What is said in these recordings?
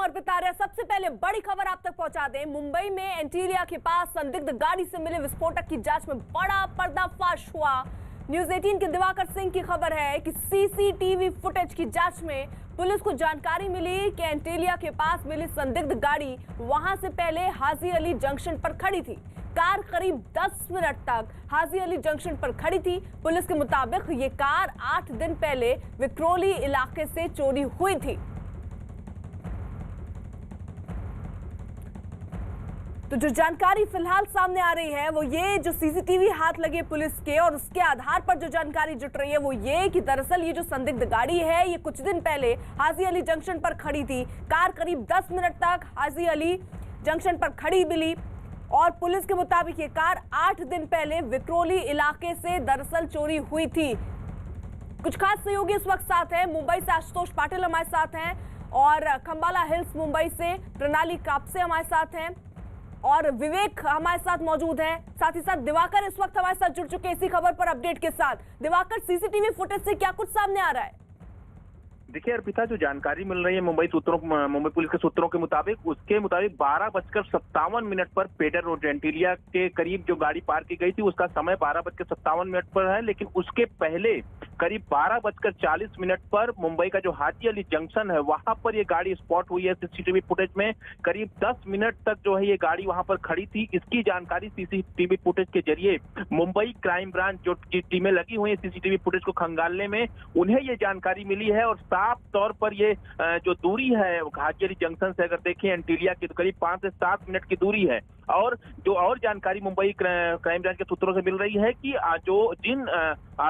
हूं अर्पिता आर्या। सबसे पहले बड़ी खबर आप तक पहुंचा दें। मुंबई में एंटीलिया के पास संदिग्ध गाड़ी से मिले विस्फोटक की जांच में बड़ा पर्दाफाश हुआ। न्यूज 18 के दिवाकर सिंह की खबर है कि सीसीटीवी फुटेज की जांच में पुलिस को जानकारी मिली कि एंटीलिया के पास मिली संदिग्ध गाड़ी वहां से पहले हाजी अली जंक्शन पर खड़ी थी। कार करीब 10 मिनट तक हाजी अली जंक्शन पर खड़ी थी। पुलिस के मुताबिक ये कार 8 दिन पहले विक्रोली इलाके से चोरी हुई थी। तो जो जानकारी फिलहाल सामने आ रही है वो ये, जो सीसीटीवी हाथ लगे पुलिस के और उसके आधार पर जो जानकारी जुट रही है वो ये कि दरअसल ये जो संदिग्ध गाड़ी है ये कुछ दिन पहले हाजी अली जंक्शन पर खड़ी थी। कार करीब 10 मिनट तक हाजी अली जंक्शन पर खड़ी मिली और पुलिस के मुताबिक ये कार 8 दिन पहले विक्रोली इलाके से दरअसल चोरी हुई थी। कुछ खास सहयोगी इस वक्त साथ हैं। मुंबई से आशुतोष पाटिल हमारे साथ हैं और खंबाला हिल्स मुंबई से प्रणाली कापसे हमारे साथ हैं और विवेक हमारे साथ मौजूद हैं। साथ ही साथ दिवाकर इस वक्त हमारे साथ जुड़ चुके हैं इसी खबर पर अपडेट के साथ। दिवाकर, सीसीटीवी फुटेज से क्या कुछ सामने आ रहा है? देखिए अर्पिता, जो जानकारी मिल रही है मुंबई पुलिस के सूत्रों के मुताबिक, उसके मुताबिक 12:57 पर पेडर रोड एंटीलिया के करीब जो गाड़ी पार्क की गई थी उसका समय 12:57 पर है। लेकिन उसके पहले करीब 12:40 पर मुंबई का जो हाजी अली जंक्शन है वहां पर ये गाड़ी स्पॉट हुई है। सीसीटीवी फुटेज में करीब 10 मिनट तक जो है ये गाड़ी वहां पर खड़ी थी। इसकी जानकारी सीसीटीवी फुटेज के जरिए मुंबई क्राइम ब्रांच जो टीमें लगी हुई है सीसीटीवी फुटेज को खंगालने में, उन्हें ये जानकारी मिली है। और साफ तौर पर ये जो दूरी है हाजी अली जंक्शन से अगर देखें एंटीलिया की तो करीब 5 से 7 मिनट की दूरी है। और जो और जानकारी मुंबई क्राइम ब्रांच के सूत्रों से मिल रही है कि जिन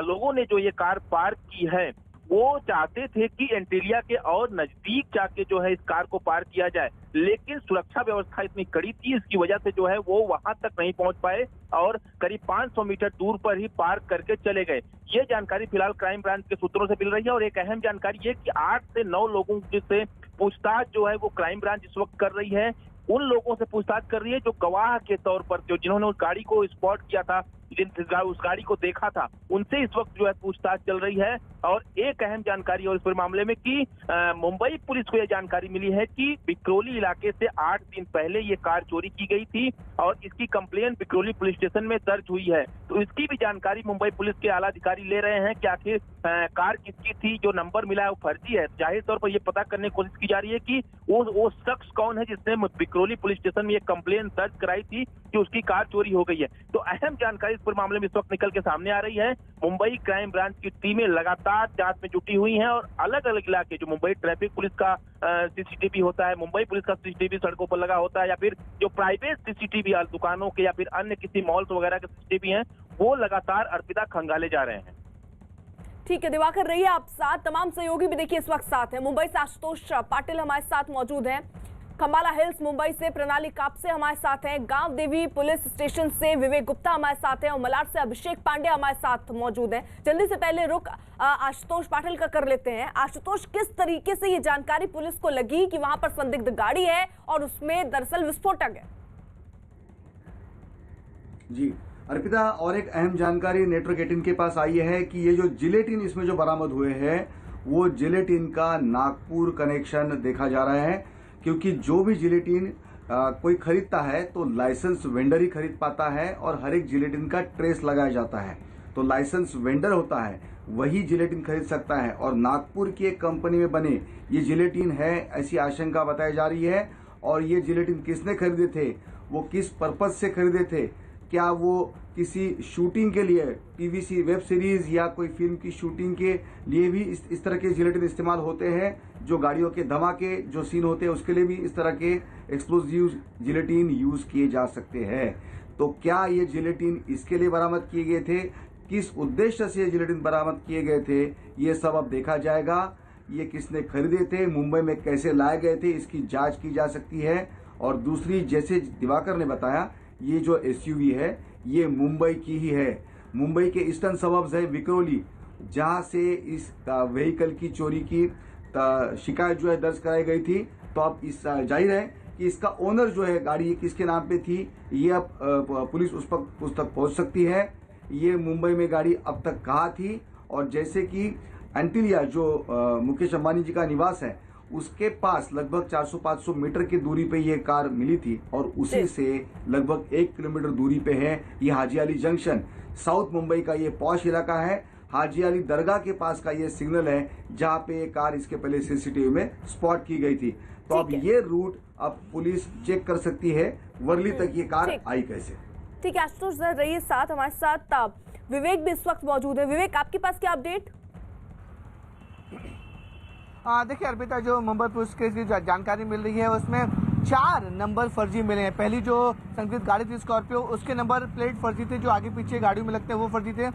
लोगों ने जो ये कार पार्क की है वो चाहते थे कि एंटीलिया के और नजदीक जाके जो है इस कार को पार्क किया जाए, लेकिन सुरक्षा व्यवस्था इतनी कड़ी थी इसकी वजह से जो है वो वहां तक नहीं पहुंच पाए और करीब 500 मीटर दूर पर ही पार्क करके चले गए। ये जानकारी फिलहाल क्राइम ब्रांच के सूत्रों से मिल रही है। और एक अहम जानकारी ये कि 8 से 9 लोगों से पूछताछ जो है वो क्राइम ब्रांच इस वक्त कर रही है। उन लोगों से पूछताछ कर रही है जो गवाह के तौर पर जिन्होंने उस गाड़ी को स्पॉट किया था, उस गाड़ी को देखा था, उनसे इस वक्त जो है पूछताछ चल रही है। और एक अहम जानकारी और इस पूरे मामले में कि मुंबई पुलिस को यह जानकारी मिली है कि विक्रोली इलाके से 8 दिन पहले ये कार चोरी की गई थी और इसकी कंप्लेन विक्रोली पुलिस स्टेशन में दर्ज हुई है। तो इसकी भी जानकारी मुंबई पुलिस के आला अधिकारी ले रहे हैं कि आखिर कार किसकी थी, जो नंबर मिला है वो फर्जी है। जाहिर तौर पर यह पता करने की कोशिश की जा रही है कि वो शख्स कौन है जिसने विक्रोली पुलिस स्टेशन में ये कंप्लेन दर्ज कराई थी कि उसकी कार चोरी हो गई है। तो अहम जानकारी इस पूरे मामले में इस वक्त निकल के सामने आ रही है। मुंबई क्राइम ब्रांच की टीमें लगातार जांच में जुटी हुई हैं और अलग अलग इलाके जो मुंबई ट्रैफिक पुलिस का सीसीटीवी होता है, मुंबई पुलिस का सीसीटीवी सड़कों पर लगा होता है, या फिर जो प्राइवेट सीसीटीवी दुकानों के या फिर अन्य किसी मॉल्स वगैरह के सीसीटीवी हैं, वो लगातार अर्पिता खंगाले जा रहे हैं। ठीक है दिवाकर, रहिए आप साथ। तमाम सहयोगी भी देखिए इस वक्त साथ है। मुंबई से आशुतोष पाटिल हमारे साथ मौजूद हैं। खंबाला हिल्स मुंबई से प्रणाली कापसे हमारे साथ हैं। गांव देवी पुलिस स्टेशन से विवेक गुप्ता हमारे साथ हैं और मलाड से अभिषेक पांडे हमारे साथ मौजूद हैं। जल्दी से पहले रुक आशुतोष पाटिल का कर लेते हैं। आशुतोष, किस तरीके से ये जानकारी पुलिस को लगी कि वहां पर संदिग्ध गाड़ी है और उसमें दरअसल विस्फोटक है? जी अर्पिता, और एक अहम जानकारी नेटवर्क 18 के पास आई है कि ये जो जिलेटिन इसमें जो बरामद हुए हैं वो जिलेटिन का नागपुर कनेक्शन देखा जा रहा है, क्योंकि जो भी जिलेटिन कोई खरीदता है तो लाइसेंस वेंडर ही खरीद पाता है और हर एक जिलेटिन का ट्रेस लगाया जाता है। तो लाइसेंस वेंडर होता है वही जिलेटिन खरीद सकता है और नागपुर की एक कंपनी में बने ये जिलेटिन है ऐसी आशंका बताई जा रही है। और ये जिलेटिन किसने खरीदे थे, वो किस पर्पज से खरीदे थे, क्या वो किसी शूटिंग के लिए, टीवी वेब सीरीज या कोई फिल्म की शूटिंग के लिए भी इस तरह के जिलेटिन इस्तेमाल होते हैं, जो गाड़ियों के धमाके जो सीन होते हैं उसके लिए भी इस तरह के एक्सप्लोजिव जिलेटिन यूज किए जा सकते हैं। तो क्या ये जिलेटिन इसके लिए बरामद किए गए थे, किस उद्देश्य से ये जिलेटिन बरामद किए गए थे, ये सब अब देखा जाएगा। ये किसने खरीदे थे, मुंबई में कैसे लाए गए थे, इसकी जांच की जा सकती है। और दूसरी, जैसे दिवाकर ने बताया, ये जो एसयूवी है ये मुंबई की ही है। मुंबई के ईस्टर्न सबर्ब्स है विक्रोली, जहां से इस व्हीकल की चोरी की शिकायत जो है दर्ज कराई गई थी। तो अब इस जाहिर है कि इसका ओनर जो है, गाड़ी किसके नाम पे थी, ये अब पुलिस उस तक पहुंच सकती है। ये मुंबई में गाड़ी अब तक कहाँ थी, और जैसे कि एंटीलिया जो मुकेश अंबानी जी का निवास है उसके पास लगभग 400-500 मीटर की दूरी पे ये कार मिली थी और उसी से लगभग 1 किलोमीटर दूरी पे है ये हाजी अली जंक्शन। साउथ मुंबई का ये पॉश इलाका है। हाजी अली दरगाह के पास का ये सिग्नल है जहां पे ये कार इसके पहले सीसीटीवी में स्पॉट की गई थी। तो अब ये रूट अब पुलिस चेक कर सकती है वर्ली तक ये कार आई कैसे। ठीक है आशुतोष सर रहिए साथ, हमारे साथ विवेक भी इस वक्त मौजूद है। विवेक, आपके पास क्या अपडेट? देखिए अर्पिता, जो मुंबई पुलिस की जो जानकारी मिल रही है उसमें 4 नंबर फर्जी मिले हैं। पहली जो संदिग्ध गाड़ी थी स्कॉर्पियो, उसके नंबर प्लेट फर्जी थे, जो आगे पीछे गाड़ियों में लगते हैं वो फर्जी थे।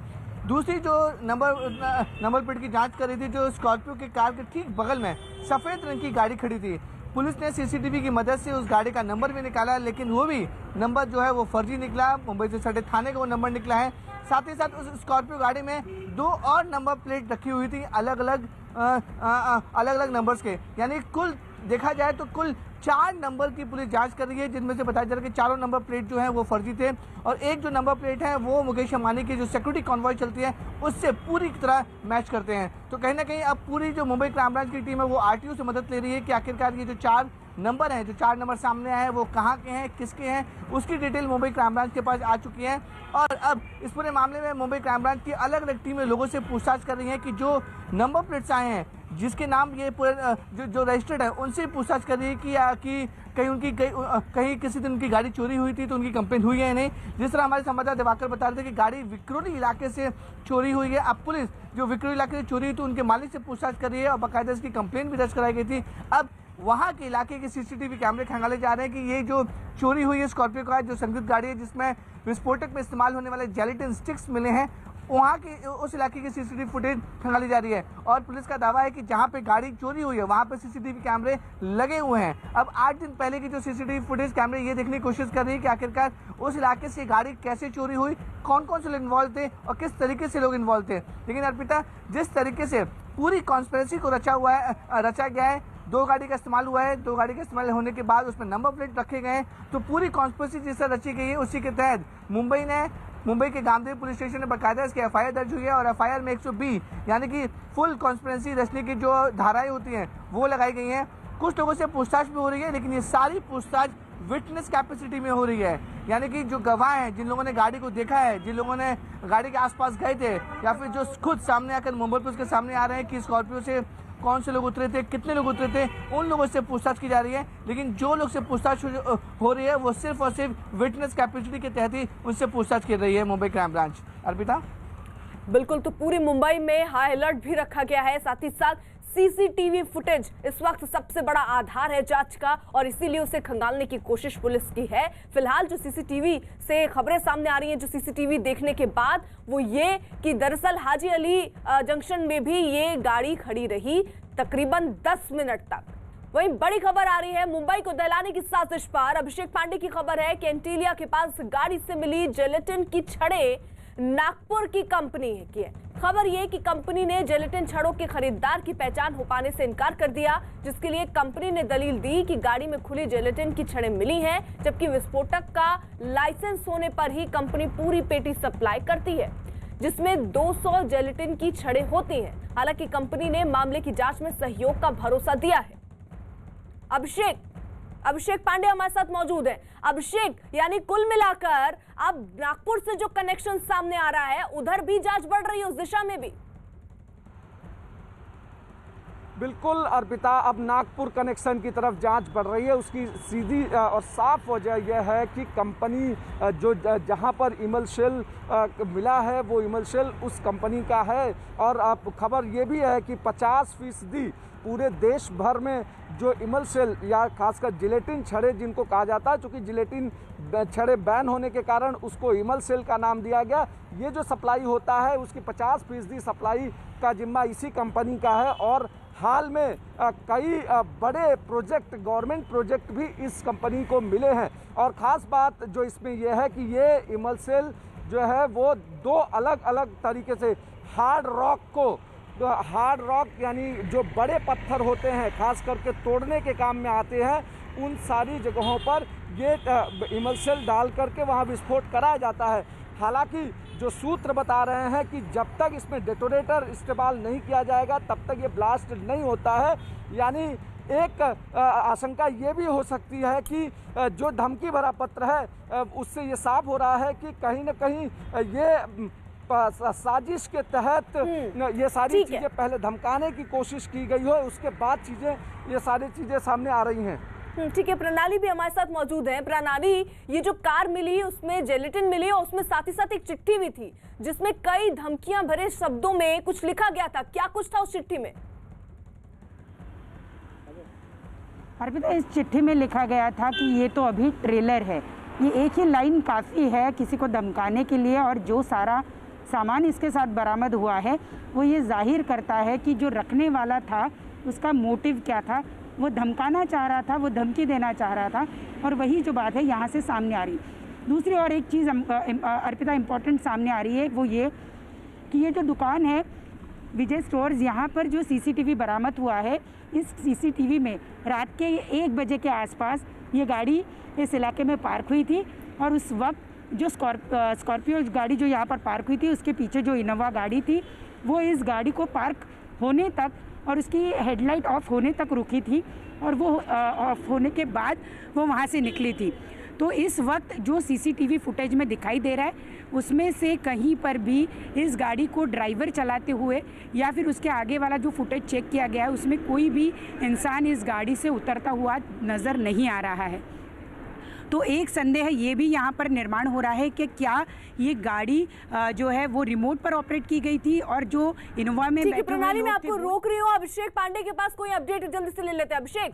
दूसरी जो नंबर प्लेट की जांच कर रही थी, जो स्कॉर्पियो की कार के ठीक बगल में सफ़ेद रंग की गाड़ी खड़ी थी, पुलिस ने सीसीटीवी की मदद से उस गाड़ी का नंबर भी निकाला, लेकिन वो भी नंबर जो है वो फर्जी निकला। मुंबई से सटे थाने का वो नंबर निकला है। साथ ही साथ उस स्कॉर्पियो गाड़ी में 2 और नंबर प्लेट रखी हुई थी अलग अलग नंबर्स के। यानी कुल देखा जाए तो कुल 4 नंबर की पुलिस जांच कर रही है, जिनमें से बताया जा रहा है कि चारों नंबर प्लेट जो है वो फर्जी थे और एक जो नंबर प्लेट है वो मुकेश अंबानी की जो सिक्योरिटी कॉन्वॉय चलती है उससे पूरी तरह मैच करते हैं। तो कहीं ना कहीं अब पूरी जो मुंबई क्राइम ब्रांच की टीम है वो आरटीओ से मदद ले रही है कि आखिरकार ये जो 4 नंबर हैं, जो 4 नंबर सामने आए हैं वो कहाँ के हैं, किसके हैं, उसकी डिटेल मुंबई क्राइम ब्रांच के पास आ चुकी है। और अब इस पूरे मामले में मुंबई क्राइम ब्रांच की अलग अलग टीमें लोगों से पूछताछ कर रही हैं कि जो नंबर प्लेट्स आए हैं जिसके नाम ये पूरे जो रजिस्टर्ड है उनसे पूछताछ कर रही है कि कहीं किसी दिन उनकी गाड़ी चोरी हुई थी तो उनकी कंप्लेंट हुई है या नहीं। जिस तरह हमारे संवाददाता दिवाकर बता रहे थे कि गाड़ी विक्रोली इलाके से चोरी हुई है। अब पुलिस जो विक्रोली इलाके से चोरी हुई तो उनके मालिक से पूछताछ कर रही है और बाकायदा इसकी कंप्लेंट भी दर्ज कराई गई थी। अब वहाँ के इलाके के सीसीटीवी कैमरे खंगाले जा रहे हैं कि ये जो चोरी हुई है स्कॉर्पियो का जो संदिग्ध गाड़ी है जिसमें विस्फोटक में इस्तेमाल होने वाले जेलेटिन स्टिक्स मिले हैं, वहाँ की उस इलाके की सीसीटीवी फुटेज खंगाली जा रही है। और पुलिस का दावा है कि जहाँ पे गाड़ी चोरी हुई है वहाँ पे सीसीटीवी कैमरे लगे हुए हैं। अब 8 दिन पहले की जो सीसीटीवी फुटेज कैमरे ये देखने की कोशिश कर रही है कि आखिरकार उस इलाके से गाड़ी कैसे चोरी हुई, कौन कौन से लोग इन्वॉल्व थे और किस तरीके से लोग इन्वॉल्व थे। लेकिन अर्पिता, जिस तरीके से पूरी कॉन्स्पिरेसी को रचा गया है, 2 गाड़ी का इस्तेमाल हुआ है, 2 गाड़ी का इस्तेमाल होने के बाद उसमें नंबर प्लेट रखे गए हैं, तो पूरी कॉन्स्पिरेसी जिस तरह रची गई है उसी के तहत मुंबई के गांधीनगर पुलिस स्टेशन में बाकायदा इसकी एफआईआर दर्ज हुई है और एफआईआर में 120 यानी कि फुल कॉन्स्पिरेसी रचने की जो धाराएं होती हैं वो लगाई गई हैं। कुछ लोगों से पूछताछ भी हो रही है, लेकिन ये सारी पूछताछ विटनेस कैपेसिटी में हो रही है। यानी कि जो गवाह हैं, जिन लोगों ने गाड़ी को देखा है, जिन लोगों ने गाड़ी के आसपास गए थे या फिर जो खुद सामने आकर मुंबई पुलिस के सामने आ रहे हैं कि स्कॉर्पियो से कौन से लोग उतरे थे, कितने लोग उतरे थे, उन लोगों से पूछताछ की जा रही है। लेकिन जो लोग से पूछताछ हो रही है वो सिर्फ और सिर्फ विटनेस कैपेसिटी के तहत ही उनसे पूछताछ की रही है मुंबई क्राइम ब्रांच। अर्पिता, बिल्कुल, तो पूरी मुंबई में हाई अलर्ट भी रखा गया है। साथ ही साथ सीसीटीवी फुटेज इस वक्त सबसे बड़ा आधार है जांच का और इसीलिए उसे खंगालने की कोशिश पुलिस की है। फिलहाल जो सीसीटीवी से खबरें सामने आ रही हैं, जो सीसीटीवी देखने के बाद, वो ये कि दरअसल हाजी अली जंक्शन में भी ये गाड़ी खड़ी रही तकरीबन 10 मिनट तक। वहीं बड़ी खबर आ रही है मुंबई को दहलाने की साजिश पर। अभिषेक पांडे की खबर है कि एंटीलिया के पास गाड़ी से मिली जेलेटिन की छड़ें नागपुर की कंपनी की है। खबर यह कि कंपनी ने जेलेटिन छड़ों के खरीदार की पहचान हो पाने से इनकार कर दिया, जिसके लिए कंपनी ने दलील दी कि गाड़ी में खुली जेलेटिन की छड़ें मिली हैं, जबकि विस्फोटक का लाइसेंस होने पर ही कंपनी पूरी पेटी सप्लाई करती है जिसमें 200 जेलेटिन की छड़ें होती हैं। हालांकि कंपनी ने मामले की जांच में सहयोग का भरोसा दिया है। अभिषेक पांडे हमारे साथ मौजूद है। अभिषेक, यानी कुल मिलाकर अब नागपुर से जो कनेक्शन सामने आ रहा है उधर भी जांच बढ़ रही है, उस दिशा में भी। बिल्कुल अर्पिता, अब नागपुर कनेक्शन की तरफ जांच बढ़ रही है। उसकी सीधी और साफ वजह यह है कि कंपनी जो जहां पर इमल्शेल मिला है वो इमल्शेल उस कंपनी का है। और अब खबर ये भी है कि 50% पूरे देश भर में जो इमल्शेल या खासकर जिलेटिन छड़े जिनको कहा जाता है, चूँकि जिलेटिन छड़े बैन होने के कारण उसको इमल्शेल का नाम दिया गया, ये जो सप्लाई होता है उसकी 50% सप्लाई का जिम्मा इसी कंपनी का है। और हाल में कई बड़े प्रोजेक्ट, गवर्नमेंट प्रोजेक्ट भी इस कंपनी को मिले हैं। और ख़ास बात जो इसमें यह है कि ये इमल्शेल जो है वो 2 अलग अलग तरीके से हार्ड रॉक यानी जो बड़े पत्थर होते हैं खास करके तोड़ने के काम में आते हैं, उन सारी जगहों पर ये इमल्शेल डाल करके वहाँ विस्फोट कराया जाता है। हालांकि जो सूत्र बता रहे हैं कि जब तक इसमें डेटोनेटर इस्तेमाल नहीं किया जाएगा तब तक ये ब्लास्ट नहीं होता है। यानी एक आशंका ये भी हो सकती है कि जो धमकी भरा पत्र है उससे ये साफ हो रहा है कि कहीं ना कहीं ये साजिश के तहत ये सारी चीज़ें पहले धमकाने की कोशिश की गई हो, उसके बाद ये सारी चीज़ें सामने आ रही हैं। ठीक है, प्रणाली भी हमारे साथ मौजूद है। प्रणाली, ये जो कार मिली उसमें जिलेटिन मिली और उसमें साथ ही साथ एक चिट्ठी भी थी जिसमें कई धमकियां भरे शब्दों में कुछ लिखा गया था, क्या कुछ था उस चिट्ठी में? अर्पिता, इस चिट्ठी में लिखा गया था कि ये तो अभी ट्रेलर है, ये एक ही लाइन काफ़ी है किसी को धमकाने के लिए, और जो सारा सामान इसके साथ बरामद हुआ है वो ये जाहिर करता है कि जो रखने वाला था उसका मोटिव क्या था, वो धमकाना चाह रहा था, वो धमकी देना चाह रहा था, और वही जो बात है यहाँ से सामने आ रही। दूसरी और एक चीज़ अर्पिता इम्पोर्टेंट सामने आ रही है, वो ये कि ये जो दुकान है विजय स्टोर्स, यहाँ पर जो सीसीटीवी बरामद हुआ है, इस सीसीटीवी में रात के 1 बजे के आसपास ये गाड़ी इस इलाके में पार्क हुई थी, और उस वक्त जो स्कॉर्पियो गाड़ी जो यहाँ पर पार्क हुई थी उसके पीछे जो इनोवा गाड़ी थी वो इस गाड़ी को पार्क होने तक और उसकी हेडलाइट ऑफ होने तक रुकी थी, और वो ऑफ होने के बाद वो वहाँ से निकली थी। तो इस वक्त जो सीसीटीवी फुटेज में दिखाई दे रहा है उसमें से कहीं पर भी इस गाड़ी को ड्राइवर चलाते हुए या फिर उसके आगे वाला जो फुटेज चेक किया गया है उसमें कोई भी इंसान इस गाड़ी से उतरता हुआ नज़र नहीं आ रहा है। तो एक संदेह ये भी यहाँ पर निर्माण हो रहा है कि क्या ये गाड़ी जो है वो रिमोट पर ऑपरेट की गई थी, और जो इनोवा में बैठे प्रणाली में आपको रोक रही हूँ, अभिषेक पांडे के पास कोई अपडेट जल्दी से ले लेते हैं। अभिषेक,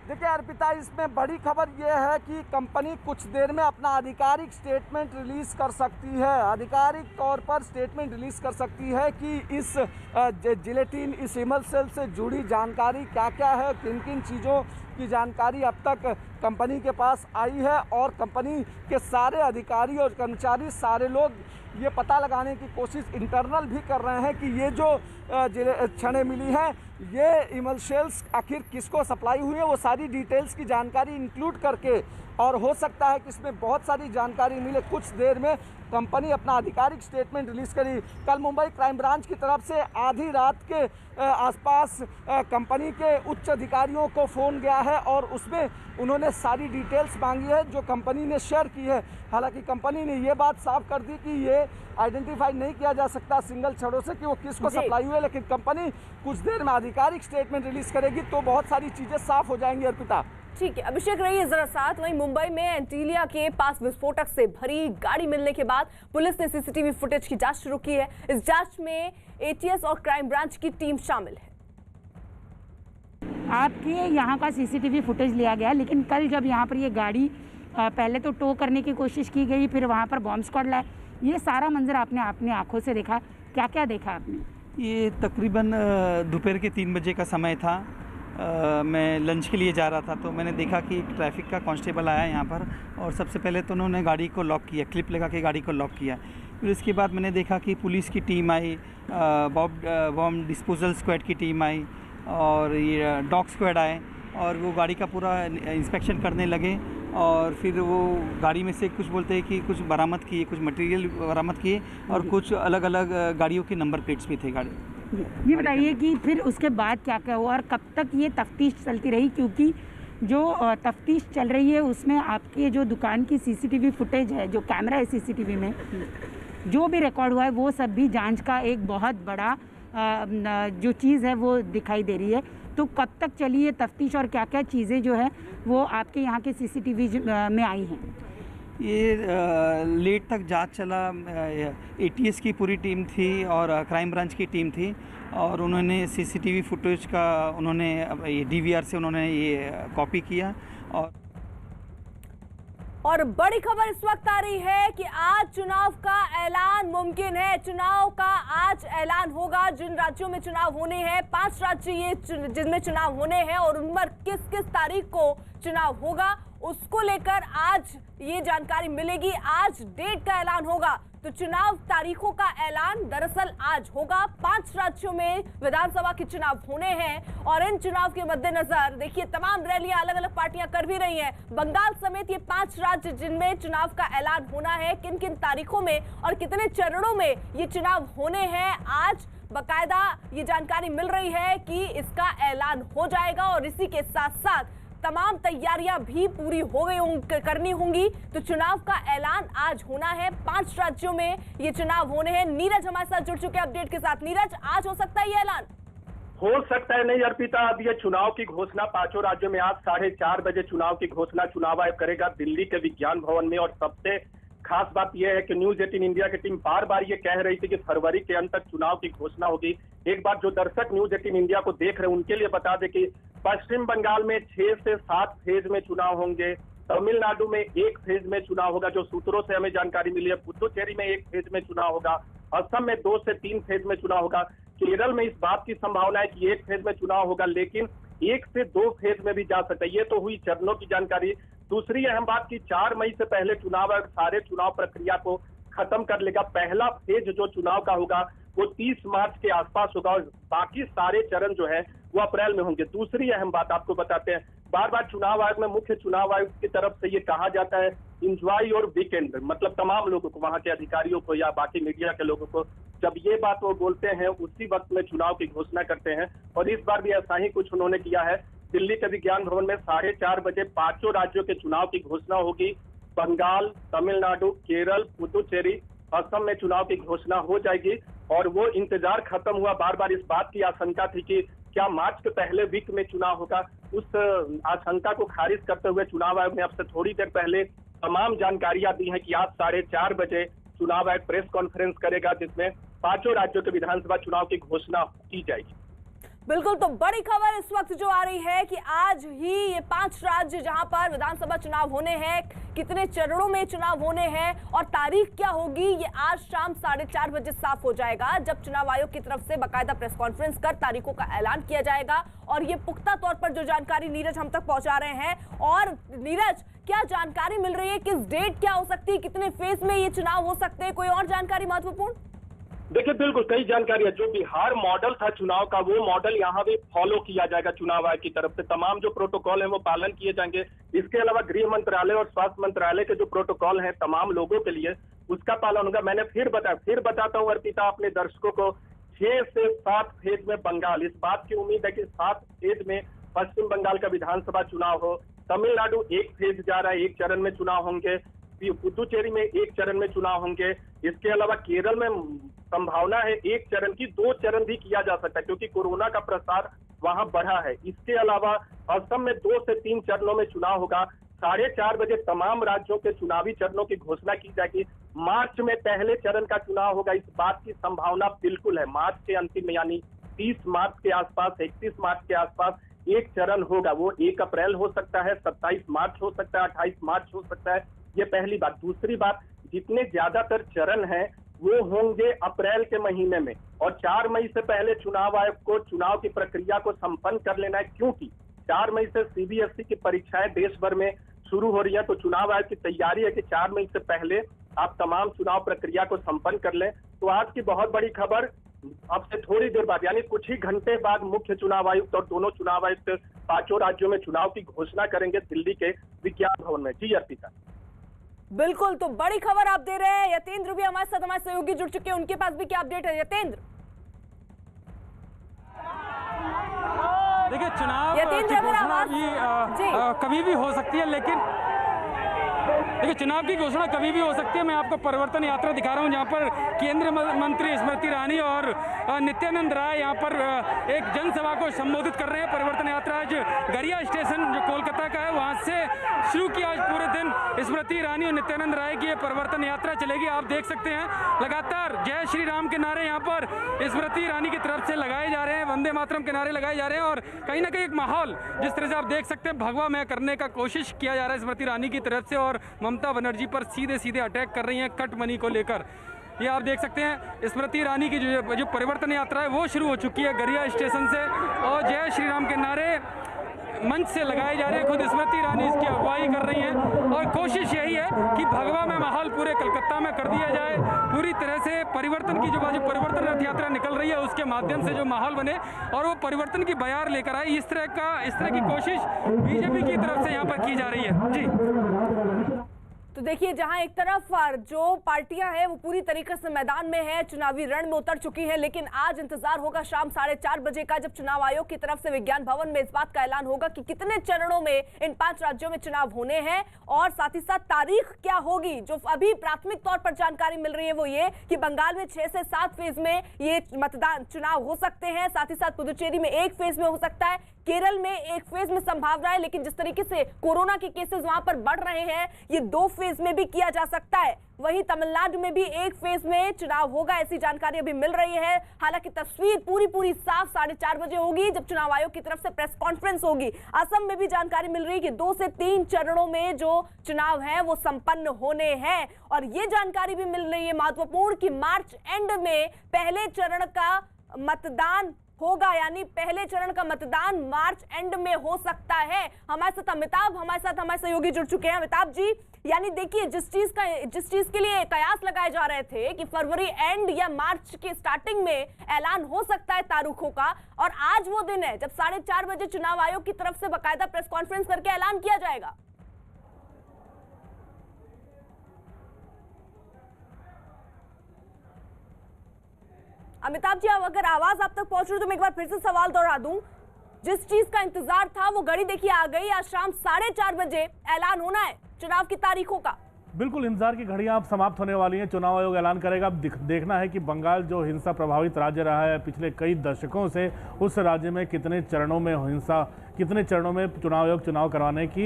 देखिए अर्पिता, इसमें बड़ी खबर यह है कि कंपनी कुछ देर में अपना आधिकारिक स्टेटमेंट रिलीज कर सकती है। आधिकारिक तौर पर स्टेटमेंट रिलीज कर सकती है कि इस जिलेटिन, इस इमल्सेल से जुड़ी जानकारी क्या क्या है, किन किन चीज़ों की जानकारी अब तक कंपनी के पास आई है, और कंपनी के सारे अधिकारी और कर्मचारी, सारे लोग ये पता लगाने की कोशिश इंटरनल भी कर रहे हैं कि ये जो क्षणें मिली हैं ये इमल्सेल्स आखिर किसको सप्लाई हुई है, वो सारी डिटेल्स की जानकारी इंक्लूड करके, और हो सकता है कि इसमें बहुत सारी जानकारी मिले। कुछ देर में कंपनी अपना आधिकारिक स्टेटमेंट रिलीज करी। कल मुंबई क्राइम ब्रांच की तरफ से आधी रात के आसपास कंपनी के उच्च अधिकारियों को फ़ोन गया है और उसमें उन्होंने सारी डिटेल्स मांगी है जो कंपनी ने शेयर की है। हालांकि कंपनी ने ये बात साफ कर दी कि ये आइडेंटिफाई नहीं किया जा सकता सिंगल छड़ों से कि वो किसको सप्लाई हुए, लेकिन कंपनी कुछ देर में आधिकारिक स्टेटमेंट रिलीज करेगी तो बहुत सारी चीज़ें साफ हो जाएंगी। अर्पिता, ठीक है, अभिषेक रहिए जरा साथ। वहीं मुंबई में एंटीलिया के पास विस्फोटक से भरी गाड़ी मिलने के बाद पुलिस ने सीसीटीवी फुटेज की जांच शुरू की है। इस जांच में एटीएस और क्राइम ब्रांच की टीम शामिल है। आपके यहाँ का सीसीटीवी फुटेज लिया गया, लेकिन कल जब यहाँ पर ये गाड़ी पहले तो टो करने की कोशिश की गई, फिर वहाँ पर बॉम्ब स्क्वाड लाए, ये सारा मंजर आपने अपनी आंखों से देखा, क्या क्या देखा आपने? ये तकरीबन दोपहर के 3 बजे का समय था। मैं लंच के लिए जा रहा था तो मैंने देखा कि एक ट्रैफिक का कांस्टेबल आया यहाँ पर, और सबसे पहले तो उन्होंने गाड़ी को लॉक किया, क्लिप लगा के गाड़ी को लॉक किया। फिर उसके बाद मैंने देखा कि पुलिस की टीम आई, बॉम्ब डिस्पोजल स्क्वाड की टीम आई, और ये डॉग स्क्वाड आए, और वो गाड़ी का पूरा इंस्पेक्शन करने लगे। और फिर वो गाड़ी में से कुछ बोलते हैं कि कुछ बरामद किए, कुछ मटेरियल बरामद किए, और कुछ अलग अलग गाड़ियों के नंबर प्लेट्स भी थे गाड़ी। ये बताइए कि फिर उसके बाद क्या क्या हुआ और कब तक ये तफ्तीश चलती रही, क्योंकि जो तफ्तीश चल रही है उसमें आपके जो दुकान की सीसीटीवी फुटेज है, जो कैमरा है सीसीटीवी में जो भी रिकॉर्ड हुआ है, वो सब भी जांच का एक बहुत बड़ा जो चीज़ है वो दिखाई दे रही है। तो कब तक चली है तफ्तीश और क्या क्या चीज़ें जो है वो आपके यहाँ के सीसीटीवी में आई हैं? ये लेट तक जांच चला। एटीएस की पूरी टीम थी और क्राइम ब्रांच की टीम थी, और उन्होंने सीसीटीवी फुटेज का उन्होंने ये डीवीआर से उन्होंने ये कॉपी किया। और बड़ी खबर इस वक्त आ रही है कि आज चुनाव का ऐलान मुमकिन है। चुनाव का आज ऐलान होगा। जिन राज्यों में चुनाव होने हैं, 5 राज्य ये जिनमें चुनाव होने हैं, और उन पर किस किस तारीख को चुनाव होगा उसको लेकर आज ये जानकारी मिलेगी। आज डेट का ऐलान होगा, तो चुनाव तारीखों का ऐलान दरअसल आज होगा। 5 राज्यों में विधानसभा के चुनाव होने हैं और इन चुनाव के मद्देनजर देखिए तमाम रैलियां अलग अलग पार्टियां कर भी रही हैं। बंगाल समेत ये 5 राज्य जिनमें चुनाव का ऐलान होना है, किन किन तारीखों में और कितने चरणों में ये चुनाव होने हैं, आज बकायदा ये जानकारी मिल रही है कि इसका ऐलान हो जाएगा। और इसी के साथ साथ तमाम तैयारियां भी पूरी हो गई करनी होंगी। तो चुनाव का ऐलान आज होना है। 5 राज्यों में ये चुनाव होने हैं। नीरज हमारे साथ जुड़ चुके अपडेट के साथ। नीरज, आज हो सकता है ये ऐलान? हो सकता है नहीं अर्पिता, अब ये चुनाव की घोषणा 5 राज्यों में आज 4:30 बजे चुनाव की घोषणा चुनाव आयोग करेगा दिल्ली के विज्ञान भवन में। और सबसे खास बात यह है कि न्यूज 18 इंडिया की टीम बार बार ये कह रही थी कि फरवरी के अंत तक चुनाव की घोषणा होगी। एक बार जो दर्शक न्यूज 18 इंडिया को देख रहे हैं उनके लिए बता दें कि पश्चिम बंगाल में 6 से 7 फेज में चुनाव होंगे। तमिलनाडु में 1 फेज में चुनाव होगा, जो सूत्रों से हमें जानकारी मिली है। पुडुचेरी में 1 फेज में चुनाव होगा। असम में 2 से 3 फेज में चुनाव होगा। केरल में इस बात की संभावना है कि 1 फेज में चुनाव होगा, लेकिन 1 से 2 फेज में भी जा सकता है। ये तो हुई चरणों की जानकारी। दूसरी अहम बात की 4 मई से पहले चुनाव आयोग सारे चुनाव प्रक्रिया को खत्म कर लेगा। पहला फेज जो चुनाव का होगा वो 30 मार्च के आसपास होगा और बाकी सारे चरण जो है वो अप्रैल में होंगे। दूसरी अहम बात आपको बताते हैं, बार बार चुनाव आयोग में मुख्य चुनाव आयुक्त की तरफ से ये कहा जाता है इंजॉय योर वीकेंड, मतलब तमाम लोगों को, वहां के अधिकारियों को या बाकी मीडिया के लोगों को, जब ये बात वो बोलते हैं उसी वक्त में चुनाव की घोषणा करते हैं। और इस बार भी ऐसा ही कुछ उन्होंने किया है। दिल्ली के विज्ञान भवन में 4:30 बजे 5 राज्यों के चुनाव की घोषणा होगी। बंगाल, तमिलनाडु, केरल, पुडुचेरी, असम में चुनाव की घोषणा हो जाएगी। और वो इंतजार खत्म हुआ। बार बार इस बात की आशंका थी कि क्या मार्च के पहले वीक में चुनाव होगा। उस आशंका को खारिज करते हुए चुनाव आयोग ने अब से थोड़ी देर पहले तमाम जानकारियां दी हैं कि आज 4:30 बजे चुनाव आयोग प्रेस कॉन्फ्रेंस करेगा, जिसमें 5 राज्यों के विधानसभा चुनाव की घोषणा की जाएगी। बिल्कुल, तो बड़ी खबर इस वक्त जो आ रही है कि आज ही ये 5 राज्य जहां पर विधानसभा चुनाव होने हैं, कितने चरणों में चुनाव होने हैं और तारीख क्या होगी, ये आज शाम 4:30 बजे साफ हो जाएगा, जब चुनाव आयोग की तरफ से बाकायदा प्रेस कॉन्फ्रेंस कर तारीखों का ऐलान किया जाएगा। और ये पुख्ता तौर पर जो जानकारी नीरज हम तक पहुंचा रहे हैं। और नीरज, क्या जानकारी मिल रही है, किस डेट क्या हो सकती है, कितने फेज में ये चुनाव हो सकते हैं, कोई और जानकारी महत्वपूर्ण? देखिए, बिल्कुल कई जानकारियां, जो बिहार मॉडल था चुनाव का वो मॉडल यहाँ भी फॉलो किया जाएगा चुनाव आयोग की तरफ से। तमाम जो प्रोटोकॉल है वो पालन किए जाएंगे। इसके अलावा गृह मंत्रालय और स्वास्थ्य मंत्रालय के जो प्रोटोकॉल हैं तमाम लोगों के लिए, उसका पालन होगा। मैंने फिर बताता हूँ अर्पिता अपने दर्शकों को, 6 से 7 फेज में बंगाल, इस बात की उम्मीद है कि 7 फेज में पश्चिम बंगाल का विधानसभा चुनाव हो। तमिलनाडु 1 फेज जा रहा है, 1 चरण में चुनाव होंगे। पुडुचेरी में 1 चरण में चुनाव होंगे। इसके अलावा केरल में संभावना है 1 चरण की, 2 चरण भी किया जा सकता है क्योंकि कोरोना का प्रसार वहां बढ़ा है। इसके अलावा असम में 2 से 3 चरणों में चुनाव होगा। 4:30 बजे तमाम राज्यों के चुनावी चरणों की घोषणा की जाएगी। मार्च में पहले चरण का चुनाव होगा, इस बात की संभावना बिल्कुल है। मार्च के अंतिम में यानी 30 मार्च के आसपास, 31 मार्च के आसपास 1 चरण होगा। वो 1 अप्रैल हो सकता है, 27 मार्च हो सकता है, 28 मार्च हो सकता है। ये पहली बात। दूसरी बात, जितने ज्यादातर चरण हैं वो होंगे अप्रैल के महीने में। और 4 मई से पहले चुनाव आयोग को चुनाव की प्रक्रिया को संपन्न कर लेना है, क्योंकि 4 मई से CBSE की परीक्षाएं देश भर में शुरू हो रही है। तो चुनाव आयोग की तैयारी है कि 4 मई से पहले आप तमाम चुनाव प्रक्रिया को संपन्न कर लें। तो आज की बहुत बड़ी खबर, अब से थोड़ी देर बाद यानी कुछ ही घंटे बाद मुख्य चुनाव आयुक्त और दोनों चुनाव आयुक्त 5 राज्यों में चुनाव की घोषणा करेंगे दिल्ली के विज्ञान भवन में। जी अर्पिता। बिल्कुल, तो बड़ी खबर आप दे रहे हैं। यतेंद्र भी हमारे साथ, हमारे सहयोगी जुड़ चुके हैं, उनके पास भी क्या अपडेट है? यतेंद्र, देखिए चुनाव की घोषणा भी कभी भी हो सकती है, लेकिन देखिए चुनाव की घोषणा कभी भी हो सकती है। मैं आपको परिवर्तन यात्रा दिखा रहा हूँ, जहाँ पर केंद्रीय मंत्री स्मृति ईरानी और नित्यानंद राय यहाँ पर एक जनसभा को संबोधित कर रहे हैं। परिवर्तन यात्रा आज गरिया स्टेशन जो कोलकाता का है वहाँ से शुरू किया। आज पूरे दिन स्मृति ईरानी और नित्यानंद राय की ये परिवर्तन यात्रा चलेगी। आप देख सकते हैं लगातार जय श्री राम के नारे यहाँ पर स्मृति ईरानी की तरफ से लगाए जा रहे हैं, वंदे मातरम के नारे लगाए जा रहे हैं। और कहीं ना कहीं एक माहौल जिस तरह से आप देख सकते हैं भगवा मय करने का कोशिश किया जा रहा है स्मृति ईरानी की तरफ से, और ममता बनर्जी पर सीधे सीधे अटैक कर रही हैं कट मनी को लेकर। ये आप देख सकते हैं स्मृति ईरानी की जो परिवर्तन यात्रा है वो शुरू हो चुकी है गरिया स्टेशन से, और जय श्री राम के नारे मंच से लगाए जा रहे हैं। खुद स्मृति ईरानी इसकी अगुवाई कर रही हैं और कोशिश यही है कि भगवा में माहौल पूरे कलकत्ता में कर दिया जाए, पूरी तरह से परिवर्तन की जो परिवर्तन रथ यात्रा निकल रही है उसके माध्यम से जो माहौल बने और वो परिवर्तन की बयार लेकर आए, इस तरह की कोशिश बीजेपी की तरफ से यहाँ पर की जा रही है। जी तो देखिए, जहां एक तरफ जो पार्टियां हैं वो पूरी तरीके से मैदान में है, चुनावी रण में उतर चुकी है, लेकिन आज इंतजार होगा शाम 4:30 बजे का, जब चुनाव आयोग की तरफ से विज्ञान भवन में इस बात का ऐलान होगा कि कितने चरणों में इन 5 राज्यों में चुनाव होने हैं और साथ ही साथ तारीख क्या होगी। जो अभी प्राथमिक तौर पर जानकारी मिल रही है वो ये कि बंगाल में 6 से 7 फेज में ये मतदान चुनाव हो सकते हैं, साथ ही साथ पुदुचेरी में 1 फेज में हो सकता है, केरल में 1 फेज में संभावना है, लेकिन जिस तरीके से कोरोना के केसेस वहां पर बढ़ रहे हैं ये 2 फेज में भी किया जा सकता है। वहीं तमिलनाडु में भी 1 फेज में चुनाव होगा, ऐसी जानकारी अभी मिल रही है। हालांकि तस्वीर पूरी साफ 4:30 बजे होगी जब चुनाव आयोग की तरफ से प्रेस कॉन्फ्रेंस होगी। असम में भी जानकारी मिल रही है कि 2 से 3 चरणों में जो चुनाव है वो संपन्न होने हैं और ये जानकारी भी मिल रही है महत्वपूर्ण कि मार्च एंड में पहले चरण का मतदान होगा, यानी पहले चरण का मतदान मार्च एंड में हो सकता है। हमारे साथ अमिताभ, हमारे सहयोगी जुड़ चुके हैं। अमिताभ जी, यानी देखिए जिस चीज के लिए कयास लगाए जा रहे थे कि फरवरी एंड या मार्च के स्टार्टिंग में ऐलान हो सकता है तारीखों का, और आज वो दिन है जब 4:30 बजे चुनाव आयोग की तरफ से बाकायदा प्रेस कॉन्फ्रेंस करके ऐलान किया जाएगा। अमिताभ जी, अब अगर आवाज आप तक पहुंच रही तो मैं एक बार फिर से सवाल दोहरा दूं। जिस चीज का इंतजार था वो घड़ी देखिए आ गई, आज शाम 4:30 बजे ऐलान होना है चुनाव की तारीखों का। बिल्कुल, इंतजार की घड़ियां अब समाप्त होने वाली हैं। चुनाव आयोग ऐलान करेगा। अब देखना है कि बंगाल जो हिंसा प्रभावित राज्य रहा है पिछले कई दशकों से, उस राज्य में कितने चरणों में हिंसा, कितने चरणों में चुनाव आयोग चुनाव करवाने की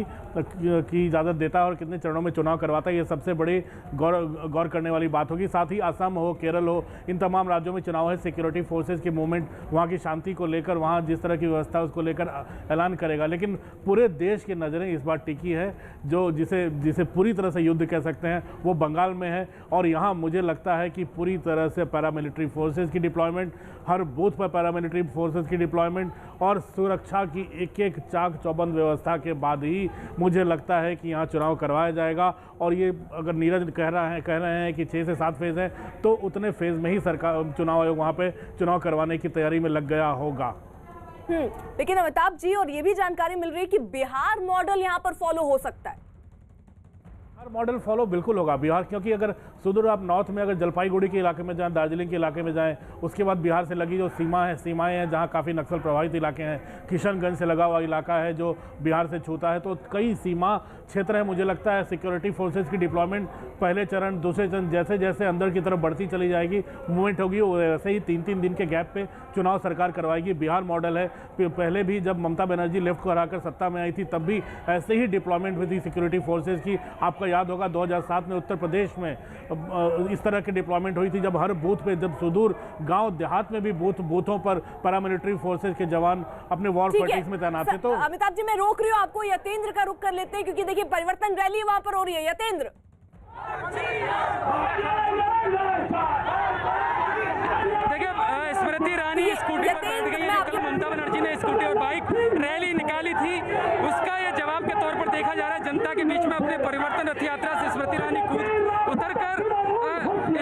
इजाज़त देता है और कितने चरणों में चुनाव करवाता है। ये सबसे बड़ी गौर करने वाली बात होगी। साथ ही असम हो, केरल हो, इन तमाम राज्यों में चुनाव है। सिक्योरिटी फोर्सेज की मूवमेंट, वहाँ की शांति को लेकर, वहाँ जिस तरह की व्यवस्था है उसको लेकर ऐलान करेगा। लेकिन पूरे देश की नज़रें इस बार टिकी है, जो जिसे पूरी तरह से युद्ध कह सकते हैं वो बंगाल में है। और यहाँ मुझे लगता है कि पूरी तरह से पैरामिलिट्री फोर्सेज की डिप्लॉयमेंट, हर बूथ पर पैरामिलिट्री फोर्सेज की डिप्लॉयमेंट और सुरक्षा की एक चाक चौबंद व्यवस्था के बाद ही मुझे लगता है कि यहाँ चुनाव करवाया जाएगा। और ये अगर नीरज कह रहे हैं कि 6 से 7 फेज़ हैं, तो उतने फेज़ में ही सरकार चुनाव आयोग वहाँ पे चुनाव करवाने की तैयारी में लग गया होगा। लेकिन अमिताभ जी, और ये भी जानकारी मिल रही है कि बिहार मॉडल यहाँ पर फॉलो हो सकता है। मॉडल फॉलो बिल्कुल होगा बिहार, क्योंकि अगर सुदूर आप नॉर्थ में अगर जलपाईगुड़ी के इलाके में जाएं, दार्जिलिंग के इलाके में जाएं, उसके बाद बिहार से लगी जो सीमाएं हैं जहां काफ़ी नक्सल प्रभावित इलाके हैं, किशनगंज से लगा हुआ इलाका है जो बिहार से छूता है, तो कई सीमा क्षेत्र है। मुझे लगता है सिक्योरिटी फोर्सेज की डिप्लॉयमेंट पहले चरण, दूसरे चरण, जैसे जैसे अंदर की तरफ बढ़ती चली जाएगी, मूवमेंट होगी, वैसे ही 3-3 दिन के गैप पे चुनाव सरकार करवाएगी। बिहार मॉडल है। पहले भी जब ममता बनर्जी लेफ्ट को हराकर सत्ता में आई थी तब भी ऐसे ही डिप्लॉयमेंट हुई थी सिक्योरिटी फोर्सेज की। आपका याद होगा 2007 में उत्तर प्रदेश में इस तरह की डिप्लॉयमेंट हुई थी, जब हर बूथ पे, जब सुदूर गांव देहात में भी बूथों पर पैरामिलिट्री फोर्सेज के जवान अपने वॉर पार्टीज में तैनात थे। तो अमिताभ जी, मैं रोक रही हूँ आपको, यतेंद्र का रुख कर लेते हैं क्योंकि देखिए परिवर्तन रैली वहां पर हो रही है। यतेंद्र, देखिए स्मृति ईरानी स्कूटी पर बैठ गई है। कल ममता बनर्जी ने स्कूटी और बाइक रैली निकाली थी, उसका ये जवाब के तौर पर देखा जा रहा है। जनता के बीच में अपने परिवर्तन रथ यात्रा से स्मृति ईरानी उतरकर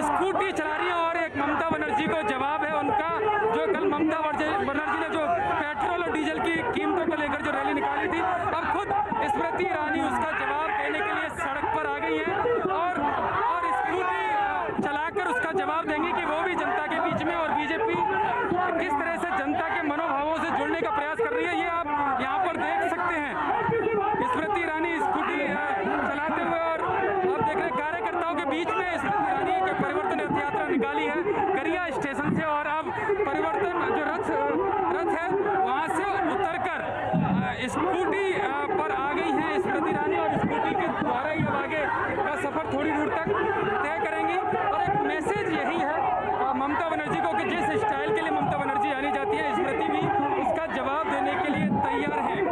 स्कूटी चला रही है और एक ममता बनर्जी को जवाब है उनका, जो कल ममता बनर्जी ने जो पेट्रोल और डीजल की कीमतों को लेकर जो रैली निकाली थी, अब खुद स्मृति ईरानी उसका जवाब देने के लिए सड़क पर आ गई है और स्कूटी चलाकर उसका जवाब देंगी कि वो भी जनता के बीच में और बीजेपी किस तरह से जनता के मनोभावों से जुड़ने का प्रयास कर रही है, ये आप यहाँ पर देख सकते हैं। स्मृति ईरानी स्कूटी चलाते हुए और आप देख रहे कार्यकर्ताओं के बीच में स्मृति ईरानी की परिवर्तन रथ यात्रा निकाली है गरिया स्टेशन से, और अब परिवर्तन जो रथ है वहाँ से उतरकर स्कूटी पर आ गई है स्मृति ईरानी और स्कूटी के द्वारा ही अब आगे का सफर थोड़ी दूर तक तय करेंगी। और एक मैसेज यही है ममता बनर्जी को कि जिस स्टाइल के लिए ममता बनर्जी जानी जाती है, स्मृति भी उसका जवाब देने के लिए तैयार है।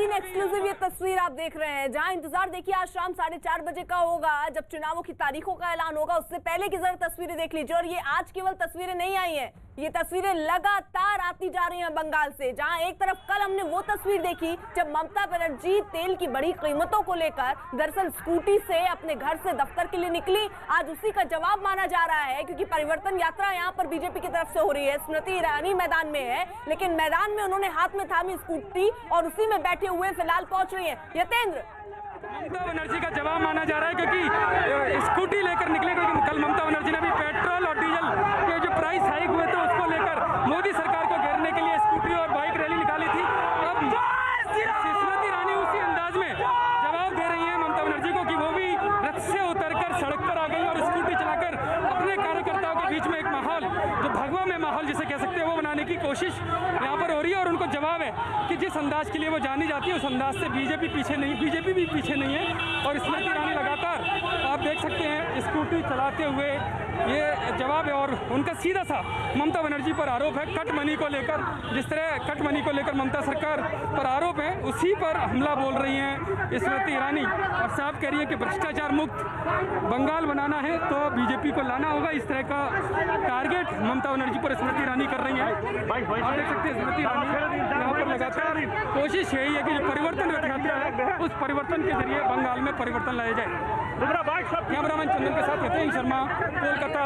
दिन एक्सक्लूसिव ये तस्वीर आप देख रहे हैं, जहां इंतजार देखिए आज शाम 4:30 बजे का होगा, जब चुनावों की तारीखों का ऐलान होगा। उससे पहले की जरा तस्वीरें देख लीजिए। और ये आज केवल तस्वीरें नहीं आई हैं, ये तस्वीरें लगातार आती जा रही हैं बंगाल से। जहां एक तरफ कल हमने वो तस्वीर देखी जब ममता बनर्जी तेल की बड़ी कीमतों को लेकर दरअसल स्कूटी से अपने घर से दफ्तर के लिए निकली। आज उसी का जवाब माना जा रहा है, क्योंकि परिवर्तन यात्रा यहाँ पर बीजेपी की तरफ से हो रही है। स्मृति ईरानी मैदान में है, लेकिन मैदान में उन्होंने हाथ में थामी स्कूटी और उसी में बैठे हुए फिलहाल पहुंच रही है यतेंद्र। ममता बनर्जी का जवाब माना जा रहा है, क्योंकि स्कूटी लेकर निकले, क्योंकि कल ममता बनर्जी ने भी पेट्रोल और डीजल के जो प्राइस हाइक हुए थे उसको लेकर मोदी सरकार को घेरने के लिए स्कूटी और बाइक रैली निकाली थी। अब स्मृति ईरानी उसी अंदाज में जवाब दे रही है ममता बनर्जी को कि वो भी रथ से उतरकर सड़क पर आ गई और स्कूटी चलाकर अपने कार्यकर्ताओं के बीच में एक माहौल, जो भगवा में माहौल जिसे कह सकते हैं, वो बनाने की कोशिश यहाँ पर हो रही है। और उनको जवाब है कि जिस अंदाज के लिए वो जानी जाती है उस अंदाज से बीजेपी पीछे नहीं, बीजेपी भी पीछे नहीं है। और स्मृति ईरानी लगातार आप देख सकते हैं स्कूटी चलाते हुए ये जवाब है। और उनका सीधा सा ममता बनर्जी पर आरोप है कट मनी को लेकर, जिस तरह कट मनी को लेकर ममता सरकार पर आरोप है, उसी पर हमला बोल रही हैं स्मृति ईरानी। और साफ कह रही है कि भ्रष्टाचार मुक्त बंगाल बनाना है तो बीजेपी को लाना होगा। इस तरह का टारगेट ममता बनर्जी पर स्मृति ईरानी कर रही है। आप देख सकते हैं स्मृति ईरानी यहाँ पर लगातार कोशिश यही है कि जो परिवर्तन रथ यात्रा है उस परिवर्तन के जरिए बंगाल में परिवर्तन लाया जाए। कैमरामैन चंदन के साथ यतेंद्र शर्मा, कोलकाता।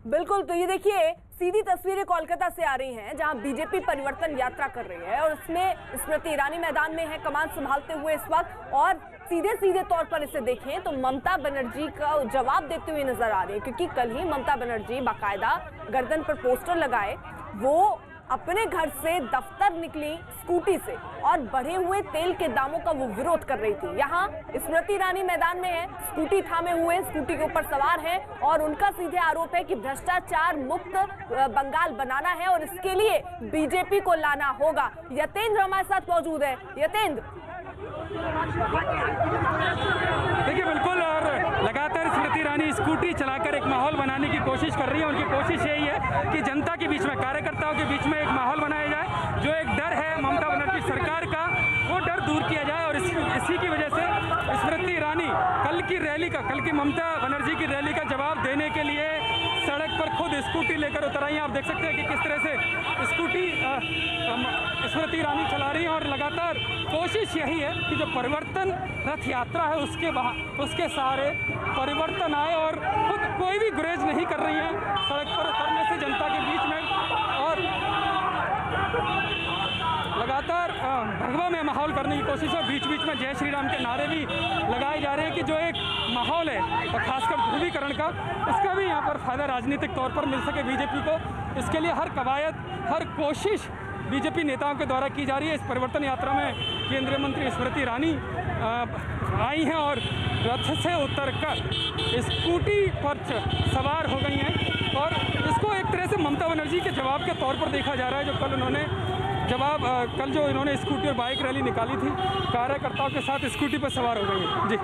बिल्कुल, तो ये देखिए सीधी तस्वीरें कोलकाता से आ रही हैं, जहां बीजेपी परिवर्तन यात्रा कर रही है और उसमें स्मृति ईरानी मैदान में है कमान संभालते हुए इस वक्त। और सीधे तौर पर इसे देखें तो ममता बनर्जी का जवाब देते हुए नजर आ रही है, क्योंकि कल ही ममता बनर्जी बाकायदा गर्दन पर पोस्टर लगाए वो अपने घर से दफ्तर निकली स्कूटी से और बढ़े हुए तेल के दामों का वो विरोध कर रही थी। यहाँ स्मृति ईरानी मैदान में है, स्कूटी थामे हुए, स्कूटी के ऊपर सवार है और उनका सीधे आरोप है कि भ्रष्टाचार मुक्त बंगाल बनाना है और इसके लिए बीजेपी को लाना होगा। यतेंद्र हमारे साथ मौजूद है। यतेंद्र, देखिए बिल्कुल, और लगातार स्मृति ईरानी स्कूटी चलाकर एक माहौल बनाने की कोशिश कर रही है। उनकी कोशिश यही है कि जनता के बीच में, कार्यकर्ताओं के बीच में एक माहौल बनाया जाए। जो एक डर है ममता बनर्जी सरकार का, वो डर दूर किया जाए। और इसी की वजह से स्मृति ईरानी कल की ममता बनर्जी की रैली का जवाब देने के लिए सड़क पर खुद स्कूटी लेकर उतर आई हैं। आप देख सकते हैं कि किस तरह से स्कूटी स्मृति ईरानी चला रही हैं। और लगातार कोशिश यही है कि जो परिवर्तन रथ यात्रा है उसके सहारे परिवर्तन आए। और खुद कोई भी गुरेज नहीं कर रही है सड़क पर उतरने से जनता के बीच में। और लगातार भगवा में माहौल करने की कोशिश है। बीच बीच में जय श्री राम के नारे भी लगाए जा रहे हैं कि जो एक माहौल है और खासकर ध्रुवीकरण का, इसका भी यहाँ पर फायदा राजनीतिक तौर पर मिल सके बीजेपी को। इसके लिए हर कवायद, हर कोशिश बीजेपी नेताओं के द्वारा की जा रही है। इस परिवर्तन यात्रा में केंद्रीय मंत्री स्मृति ईरानी आई हैं और रथ से उतरकर स्कूटी पर सवार हो गई हैं। और इसको एक तरह से ममता बनर्जी के जवाब के तौर पर देखा जा रहा है, जो कल जो इन्होंने स्कूटी और बाइक रैली निकाली थी, कार्यकर्ताओं के साथ स्कूटी पर सवार हो गई हैं। जी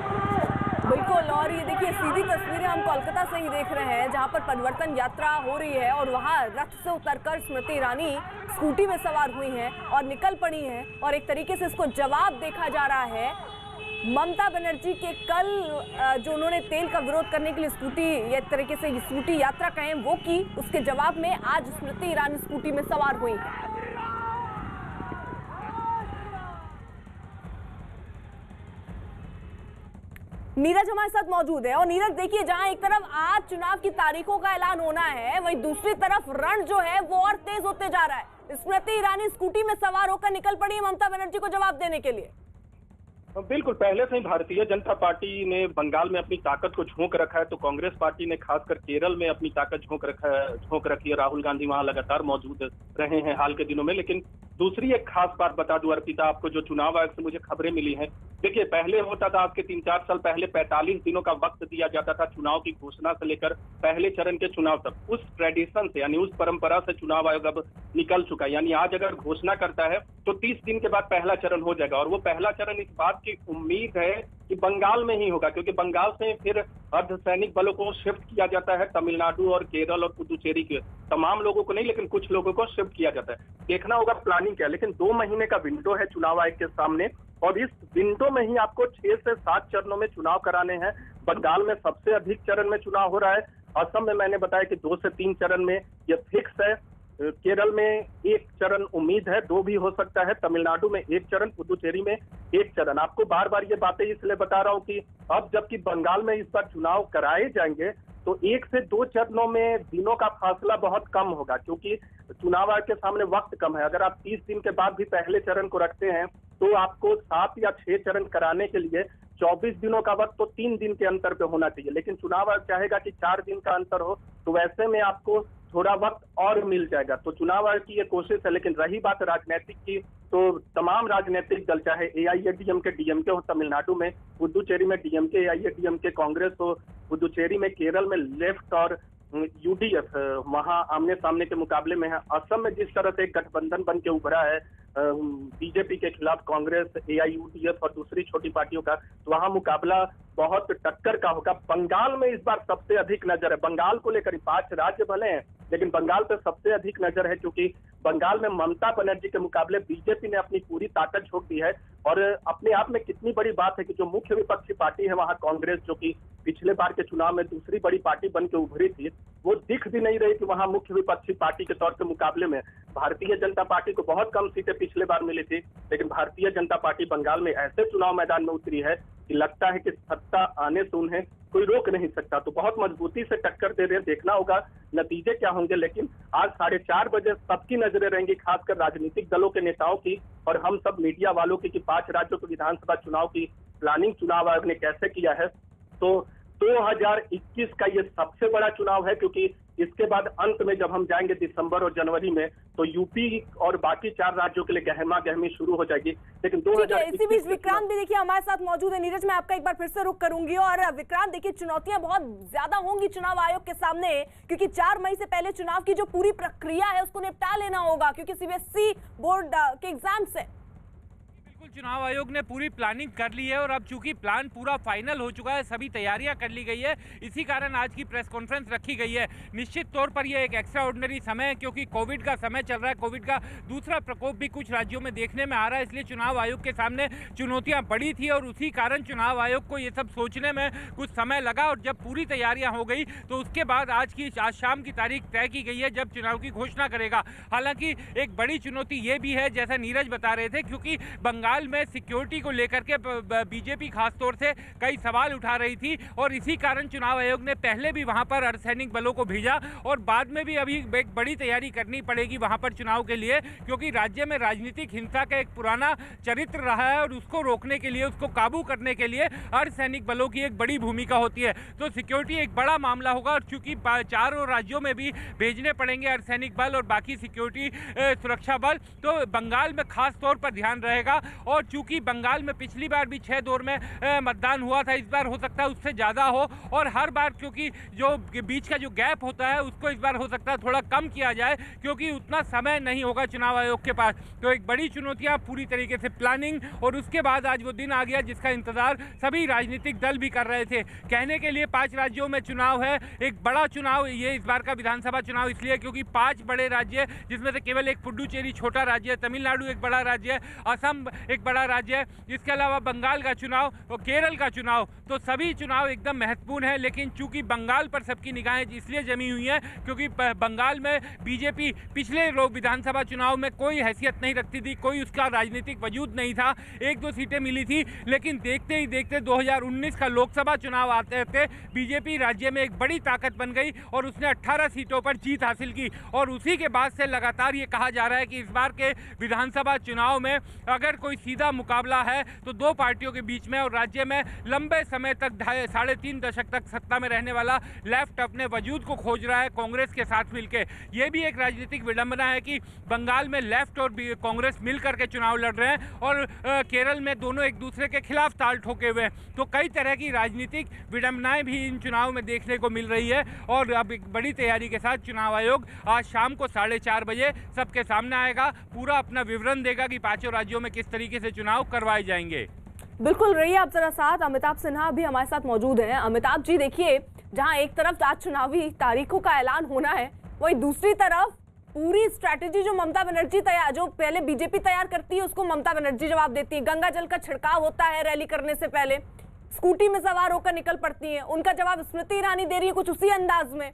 बिल्कुल, और ये देखिए सीधी तस्वीरें हम कोलकाता से ही देख रहे हैं, जहां पर परिवर्तन यात्रा हो रही है और वहां रथ से उतरकर स्मृति ईरानी स्कूटी में सवार हुई हैं और निकल पड़ी हैं। और एक तरीके से इसको जवाब देखा जा रहा है ममता बनर्जी के कल जो उन्होंने तेल का विरोध करने के लिए स्कूटी, या एक तरीके से स्कूटी यात्रा कहें वो की, उसके जवाब में आज स्मृति ईरानी स्कूटी में सवार हुई है। नीरज हमारे साथ मौजूद है। और नीरज देखिए, जहां एक तरफ आज चुनाव की तारीखों का ऐलान होना है, वहीं दूसरी तरफ रण जो है वो और तेज होते जा रहा है। स्मृति ईरानी स्कूटी में सवार होकर निकल पड़ी है ममता बनर्जी को जवाब देने के लिए। बिल्कुल, पहले से ही भारतीय जनता पार्टी ने बंगाल में अपनी ताकत को झोंक रखा है, तो कांग्रेस पार्टी ने खासकर केरल में अपनी ताकत झोंक रखी है। राहुल गांधी वहां लगातार मौजूद रहे हैं हाल के दिनों में। लेकिन दूसरी एक खास बात बता दूं अर्पिता आपको, जो चुनाव आयोग से मुझे खबरें मिली हैं। देखिए, पहले होता था, आज के 3-4 साल पहले 45 दिनों का वक्त दिया जाता था चुनाव की घोषणा से लेकर पहले चरण के चुनाव तक। उस ट्रेडिशन से, यानी उस परंपरा से चुनाव आयोग अब निकल चुका है। यानी आज अगर घोषणा करता है तो 30 दिन के बाद पहला चरण हो जाएगा। और वो पहला चरण इस बात की उम्मीद है कि बंगाल में ही होगा, क्योंकि बंगाल से फिर अर्धसैनिक बलों को शिफ्ट किया जाता है तमिलनाडु और केरल और पुदुचेरी के तमाम लोगों को नहीं, लेकिन कुछ लोगों को शिफ्ट किया जाता है। देखना होगा प्लानिंग क्या है, लेकिन 2 महीने का विंडो है चुनाव आयोग के सामने और इस विंडो में ही आपको 6 से 7 चरणों में चुनाव कराने हैं। बंगाल में सबसे अधिक चरण में चुनाव हो रहा है, असम में मैंने बताया कि 2 से 3 चरण में ये फिक्स है, केरल में 1 चरण उम्मीद है, 2 भी हो सकता है, तमिलनाडु में 1 चरण, पुदुचेरी में 1 चरण। आपको बार बार ये बातें इसलिए बता रहा हूँ कि अब जबकि बंगाल में इस बार चुनाव कराए जाएंगे तो 1 से 2 चरणों में दिनों का फासला बहुत कम होगा, क्योंकि चुनाव आयोग के सामने वक्त कम है। अगर आप 30 दिन के बाद भी पहले चरण को रखते हैं तो आपको 7 या 6 चरण कराने के लिए 24 दिनों का वक्त तो 3 दिन के अंतर पे होना चाहिए, लेकिन चुनाव आयोग चाहेगा कि 4 दिन का अंतर हो, तो वैसे में आपको थोड़ा वक्त और मिल जाएगा। तो चुनाव आयोग की ये कोशिश है। लेकिन रही बात राजनीतिक की, तो तमाम राजनीतिक दल, चाहे एआईएडीएमके डीएमके हो तमिलनाडु में, पुदुचेरी में डीएमके एआईएडीएमके कांग्रेस हो, पुदुचेरी में, केरल में लेफ्ट और यूडीएफ वहां आमने सामने के मुकाबले में है। असम में जिस तरह से एक गठबंधन बन के उभरा है बीजेपी के खिलाफ कांग्रेस, एआईयूडीएफ और दूसरी छोटी पार्टियों का, तो वहां मुकाबला बहुत टक्कर का होगा। बंगाल में इस बार सबसे अधिक नजर है, बंगाल को लेकर 5 राज्य भले हैं लेकिन बंगाल पे सबसे अधिक नजर है, क्योंकि बंगाल में ममता बनर्जी के मुकाबले बीजेपी ने अपनी पूरी ताकत झोंक दी है। और अपने आप में कितनी बड़ी बात है कि जो मुख्य विपक्षी पार्टी है वहां कांग्रेस, जो कि पिछले बार के चुनाव में दूसरी बड़ी पार्टी बन के उभरी थी, वो दिख भी नहीं रही कि वहां मुख्य विपक्षी पार्टी के तौर पे मुकाबले में भारतीय जनता पार्टी को बहुत कम सीटें पिछले बार मिली थी, लेकिन भारतीय जनता पार्टी बंगाल में ऐसे चुनाव मैदान में उतरी है कि लगता है कि सत्ता आने से उन्हें कोई रोक नहीं सकता। तो बहुत मजबूती से टक्कर दे रहे हैं, देखना होगा नतीजे क्या होंगे। लेकिन आज 4:30 बजे सबकी नजरें रहेंगी, खासकर राजनीतिक दलों के नेताओं की और हम सब मीडिया वालों की, कि 5 राज्यों के विधानसभा चुनाव की प्लानिंग चुनाव आयोग ने कैसे किया है। तो 2021 का ये सबसे बड़ा चुनाव है, क्योंकि इसके बाद अंत में जब हम जाएंगे दिसंबर और जनवरी में, तो यूपी और बाकी 4 राज्यों के लिए गहमा गहमी शुरू हो जाएगी। लेकिन 2021 इसी बीच विक्रांत भी देखिए हमारे साथ मौजूद है। नीरज, मैं आपका एक बार फिर से रुख करूंगी। और विक्रांत देखिए, चुनौतियां बहुत ज्यादा होंगी चुनाव आयोग के सामने, क्योंकि 4 मई से पहले चुनाव की जो पूरी प्रक्रिया है उसको निपटा लेना होगा, क्योंकि सीबीएसई बोर्ड के एग्जाम्स है। चुनाव आयोग ने पूरी प्लानिंग कर ली है और अब चूंकि प्लान पूरा फाइनल हो चुका है, सभी तैयारियां कर ली गई है, इसी कारण आज की प्रेस कॉन्फ्रेंस रखी गई है। निश्चित तौर पर यह एक एक्स्ट्रा ऑर्डिनरी समय है, क्योंकि कोविड का समय चल रहा है, कोविड का दूसरा प्रकोप भी कुछ राज्यों में देखने में आ रहा है, इसलिए चुनाव आयोग के सामने चुनौतियां बड़ी थी और उसी कारण चुनाव आयोग को ये सब सोचने में कुछ समय लगा। और जब पूरी तैयारियां हो गई तो उसके बाद आज शाम की तारीख तय की गई है जब चुनाव की घोषणा करेगा। हालांकि एक बड़ी चुनौती ये भी है, जैसा नीरज बता रहे थे, क्योंकि बंगाल में सिक्योरिटी को लेकर के बीजेपी खासतौर से कई सवाल उठा रही थी और इसी कारण चुनाव आयोग ने पहले भी वहां पर अर्धसैनिक बलों को भेजा और बाद में भी अभी एक बड़ी तैयारी करनी पड़ेगी वहां पर चुनाव के लिए, क्योंकि राज्य में राजनीतिक हिंसा का एक पुराना चरित्र रहा है और उसको रोकने के लिए, उसको काबू करने के लिए अर्धसैनिक बलों की एक बड़ी भूमिका होती है। तो सिक्योरिटी एक बड़ा मामला होगा और चूंकि 4 राज्यों में भी भेजने पड़ेंगे अर्धसैनिक बल और बाकी सिक्योरिटी सुरक्षा बल, तो बंगाल में खास तौर पर ध्यान रहेगा। और चूंकि बंगाल में पिछली बार भी 6 दौर में मतदान हुआ था, इस बार हो सकता है उससे ज़्यादा हो और हर बार क्योंकि जो बीच का जो गैप होता है उसको इस बार हो सकता है थोड़ा कम किया जाए, क्योंकि उतना समय नहीं होगा चुनाव आयोग के पास। तो एक बड़ी चुनौतियां पूरी तरीके से प्लानिंग, और उसके बाद आज वो दिन आ गया जिसका इंतजार सभी राजनीतिक दल भी कर रहे थे। कहने के लिए 5 राज्यों में चुनाव है, एक बड़ा चुनाव ये इस बार का विधानसभा चुनाव इसलिए क्योंकि 5 बड़े राज्य, जिसमें से केवल एक पुडुचेरी छोटा राज्य है, तमिलनाडु एक बड़ा राज्य है, असम एक बड़ा राज्य है, इसके अलावा बंगाल का चुनाव और केरल का चुनाव, तो सभी चुनाव एकदम महत्वपूर्ण है। लेकिन चूंकि बंगाल पर सबकी निगाहें इसलिए जमी हुई हैं क्योंकि बंगाल में बीजेपी पिछले विधानसभा चुनाव में कोई हैसियत नहीं रखती थी, कोई उसका राजनीतिक वजूद नहीं था, 1-2 सीटें मिली थी, लेकिन देखते ही देखते 2019 का लोकसभा चुनाव आते थे बीजेपी राज्य में एक बड़ी ताकत बन गई और उसने 18 सीटों पर जीत हासिल की। और उसी के बाद से लगातार ये कहा जा रहा है कि इस बार के विधानसभा चुनाव में अगर कोई सीधा मुकाबला है तो 2 पार्टियों के बीच में, और राज्य में लंबे समय तक 3.5 दशक तक सत्ता में रहने वाला लेफ्ट अपने वजूद को खोज रहा है कांग्रेस के साथ मिलकर। यह भी एक राजनीतिक विडंबना है कि बंगाल में लेफ्ट और कांग्रेस मिलकर के चुनाव लड़ रहे हैं और केरल में दोनों एक दूसरे के खिलाफ ताल ठोके हुए हैं। तो कई तरह की राजनीतिक विडंबनाएं भी इन चुनाव में देखने को मिल रही है और अब एक बड़ी तैयारी के साथ चुनाव आयोग आज शाम को 4:30 बजे सबके सामने आएगा, पूरा अपना विवरण देगा कि 5 राज्यों में किस तरीके से चुनाव करवाए जाएंगे। बिल्कुल रहिए आप जरा साथ। अमिताभ सिन्हा भी हमारे साथ मौजूद हैं। अमिताभ जी देखिए, जहां एक तरफ आज चुनावी तारीखों का ऐलान होना है, वहीं दूसरी तरफ पूरी स्ट्रैटेजी जो ममता बनर्जी जो पहले बीजेपी तैयार करती है उसको ममता बनर्जी जवाब देती है। गंगा जल का छिड़काव होता है रैली करने से पहले, स्कूटी में सवार होकर निकल पड़ती हैं, उनका जवाब स्मृति ईरानी दे रही है कुछ उसी अंदाज में।